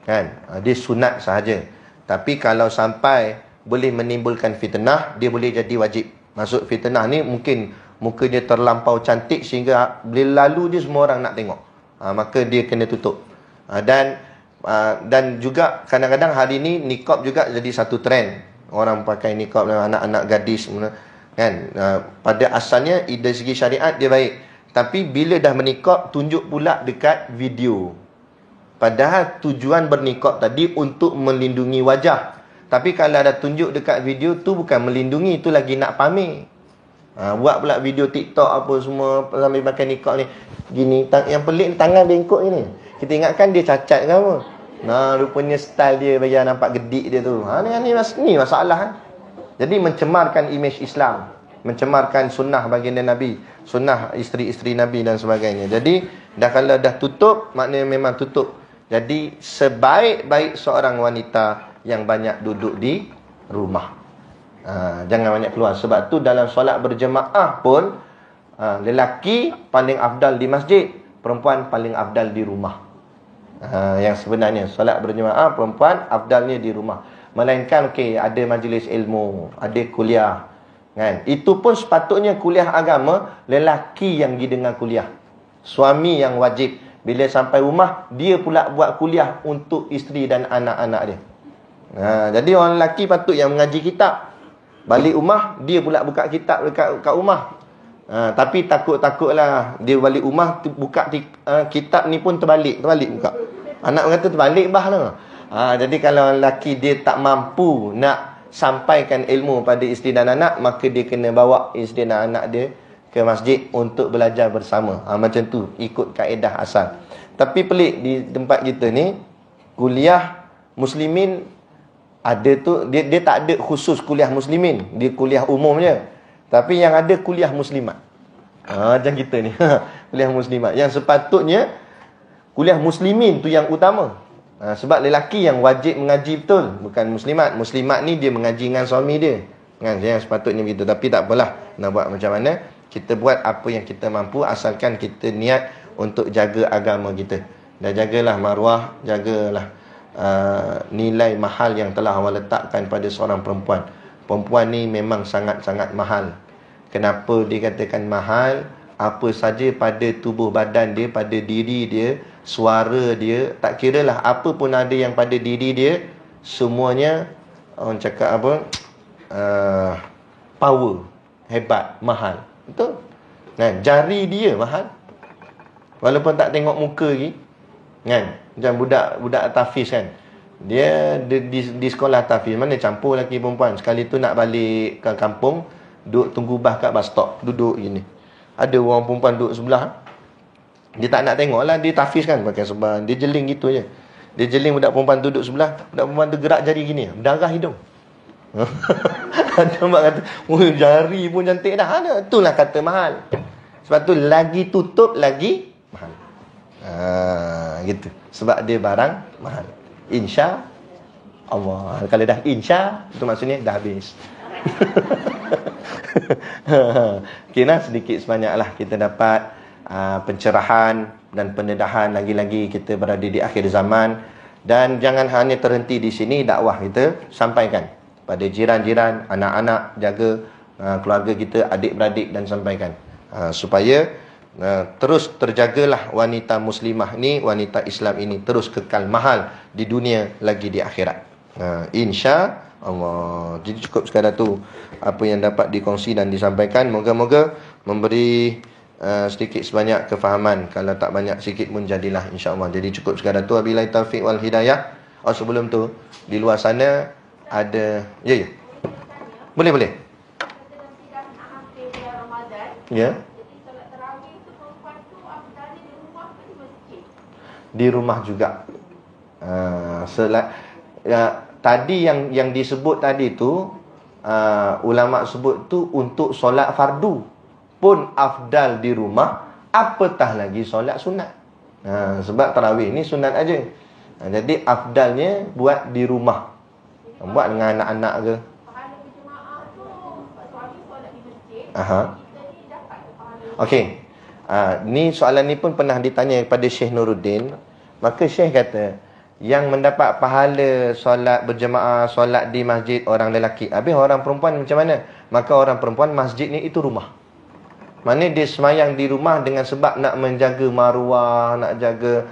Kan? Dia sunat sahaja. Tapi kalau sampai boleh menimbulkan fitnah, dia boleh jadi wajib. Maksud fitnah ni mungkin muka dia terlampau cantik sehingga bila lalu dia semua orang nak tengok. Maka dia kena tutup. Dan juga kadang-kadang hari ni nikab juga jadi satu trend. Orang pakai nikab, anak-anak gadis, kan? Pada asalnya dari segi syariat dia baik. Tapi bila dah menikab, tunjuk pula dekat video. Padahal tujuan bernikab tadi untuk melindungi wajah. Tapi kalau dah tunjuk dekat video, tu bukan melindungi, tu lagi nak pamer. Buat pula video TikTok apa semua sambil pakai nikab ni. Gini, yang pelik tangan bengkok ni. Kita ingatkan dia cacat ke apa. Rupanya style dia bagi nampak gedik dia tu. Ni masalah kan. Jadi mencemarkan imej Islam, mencemarkan sunnah baginda Nabi, sunnah isteri-isteri Nabi dan sebagainya. Jadi kalau dah tutup, maknanya memang tutup. Jadi sebaik-baik seorang wanita yang banyak duduk di rumah. Jangan banyak keluar. Sebab tu dalam solat berjemaah pun, lelaki paling afdal di masjid, perempuan paling afdal di rumah. Yang sebenarnya solat berjemaah, perempuan afdalnya di rumah. Melainkan ada majlis ilmu, ada kuliah, kan? Itu pun sepatutnya kuliah agama lelaki yang pergi dengar kuliah. Suami yang wajib. Bila sampai rumah, dia pula buat kuliah untuk isteri dan anak-anak dia. Jadi orang lelaki patut yang mengaji kitab. Balik rumah, dia pula buka kitab dekat rumah. Tapi takutlah dia balik rumah buka kitab ni pun terbalik buka. Anak kata terbalik bah lah. Jadi kalau lelaki dia tak mampu nak sampaikan ilmu pada isteri dan anak, maka dia kena bawa isteri dan anak dia ke masjid untuk belajar bersama. Macam tu, ikut kaedah asal. Tapi pelik di tempat kita ni, kuliah muslimin ada tu, dia tak ada khusus kuliah muslimin, dia kuliah umumnya. Tapi yang ada kuliah muslimat. Macam kita ni. Kuliah muslimat. Yang sepatutnya kuliah muslimin tu yang utama. Sebab lelaki yang wajib mengaji betul, bukan muslimat. Muslimat ni dia mengaji dengan suami dia. Yang sepatutnya begitu. Tapi tak apalah, nak buat macam mana, kita buat apa yang kita mampu, asalkan kita niat untuk jaga agama kita. Dan jagalah maruah, jagalah nilai mahal yang telah Allah letakkan pada seorang perempuan. Perempuan ni memang sangat-sangat mahal. Kenapa dikatakan mahal? Apa saja pada tubuh badan dia, pada diri dia, suara dia, tak kira lah apa pun ada yang pada diri dia, semuanya orang cakap apa, power, hebat, mahal. Betul? Jari dia mahal, walaupun tak tengok muka lagi, kan? Macam budak tafiz kan, dia di sekolah tafiz, mana campur lelaki perempuan. Sekali tu nak balik ke kampung, duduk tunggu bas kat bus stop, duduk gini. Ada orang perempuan duduk sebelah, dia tak nak tengok lah, dia tafiz kan, pakai serban, dia jeling gitu je. Dia jeling budak perempuan tu duduk sebelah, budak perempuan tu gerak jari gini, berdarah hidung. Ada mak kata, jari pun cantik dah. Itulah kata mahal. Sebab tu lagi tutup lagi mahal. Gitu. Sebab dia barang mahal. Insya Allah. Kalau dah insya, itu maksudnya dah habis. Kira sedikit sebanyaklah kita dapat pencerahan dan pendedahan. Lagi-lagi kita berada di akhir zaman. Dan jangan hanya terhenti di sini, dakwah kita sampaikan pada jiran-jiran, anak-anak, jaga keluarga kita, adik-beradik, dan sampaikan supaya terus terjagalah wanita muslimah ni, wanita Islam ini terus kekal mahal di dunia lagi di akhirat. Insya Allah. Jadi cukup sekadar tu apa yang dapat dikongsi dan disampaikan. Moga-moga memberi sedikit sebanyak kefahaman. Kalau tak banyak sikit pun jadilah, insya-Allah. Jadi cukup sekadar tu. Wabillahi taufiq wal hidayah. Sebelum tu, di luar sana ada boleh. Ya. Di rumah juga. Tadi yang disebut tadi tu, ulama sebut tu untuk solat fardu pun afdal di rumah, apatah lagi solat sunat. Sebab tarawih ni sunat aja. Jadi afdalnya buat di rumah. Buat dengan anak-anak ke. Okey. Ni soalan ni pun pernah ditanya kepada Syekh Nuruddin. Maka Syekh kata, yang mendapat pahala solat berjemaah, solat di masjid orang lelaki. Habis orang perempuan macam mana? Maka orang perempuan masjid ni itu rumah. Mana dia semayang di rumah dengan sebab nak menjaga maruah, nak jaga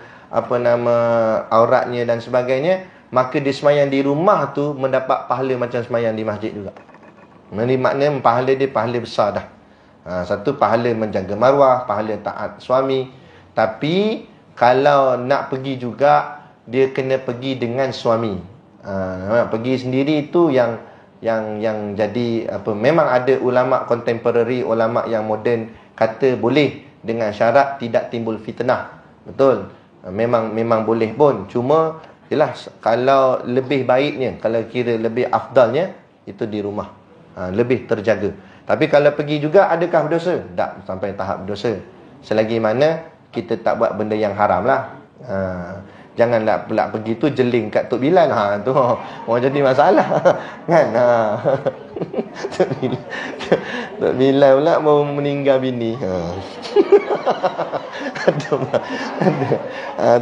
auratnya dan sebagainya. Maka dia semayang di rumah tu mendapat pahala macam semayang di masjid juga. Maknanya pahala dia pahala besar dah. Satu, pahala menjaga maruah, pahala taat suami. Tapi kalau nak pergi juga, dia kena pergi dengan suami. Pergi sendiri tu yang jadi apa, memang ada ulama contemporary, ulama yang moden kata boleh dengan syarat tidak timbul fitnah. Betul. Memang boleh pun. Cuma jelas kalau lebih baiknya, kalau kira lebih afdalnya, itu di rumah. Lebih terjaga. Tapi kalau pergi juga, adakah berdosa? Tak sampai tahap berdosa. Selagi mana kita tak buat benda yang haram lah. Janganlah pula pergi tu jeling kat Tok Bilal. Tu orang jadi masalah. Kan? Tok Bilal pula mau meninggal bini.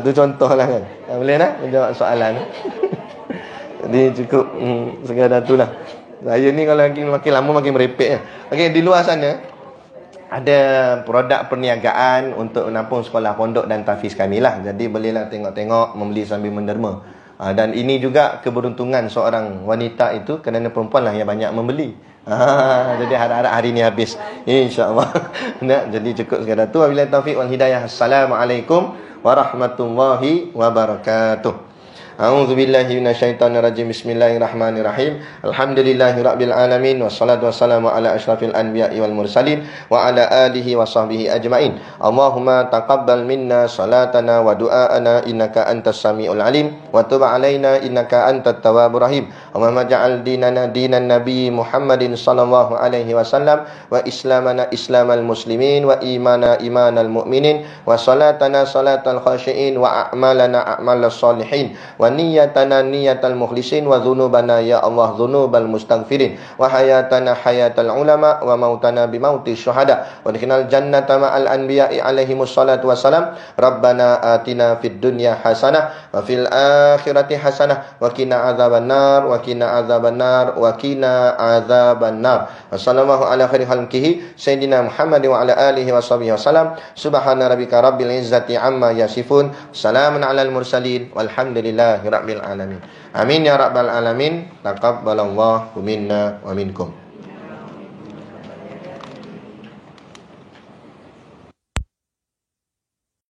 Tu contoh lah kan. Boleh tak menjawab soalan? Jadi cukup sekadar tu lah. Saya ni kalau makin lama makin merepek. Okey, di luar sana ada produk perniagaan untuk menampung sekolah pondok dan tafiz kami lah. Jadi bolehlah tengok-tengok, membeli sambil menderma. Dan ini juga keberuntungan seorang wanita itu, kerana perempuan lah yang banyak membeli. Jadi harap-harap hari ni habis, insya-Allah. Nah, jadi cukup sekadar tu. Wabillahi taufiq wal hidayah. Assalamualaikum warahmatullahi wabarakatuh. A'udzu billahi minasyaitonir rajim. Bismillahirrahmanirrahim. Alhamdulillahirabbil alamin wassalatu wassalamu ala asyrafil anbiya'i wal mursalin wa ala alihi wa sahbihi ajmain. Allahumma taqabbal minna salatana wa du'aana innaka antas samiul alim wa tub alaina innaka antat tawwabur rahim. Allahumma ja'al dinana dinan nabi Muhammadin sallallahu alaihi wasallam wa islamana islamal muslimin wa imana imanal mu'minin wa salatana salatal khashiin wa a'malana a'malas salihin wa niyatana niyatal mukhlisin wa dhunubana ya Allah dhunubal mustaghfirin wa hayatana hayatal ulama wa mautana bimauti syuhada wa adkhilnal jannata ma'al anbiya'i alaihimus salatu wassalam. Rabbana atina fid dunya hasanah wa fil akhirati hasanah wa qina adzabannar wa qina adzabannar wa qina adzabannar. Wassallallahu ala khairi khalqihi sayyidina Muhammad wa ala alihi wa sahbihi wasallam. Subhana rabbika rabbil izzati amma yasifun. Salamun alal mursalin walhamdulillah Rabbil alamin. Amin ya rabbal alamin. Taqabbalallahu minna wa minkum.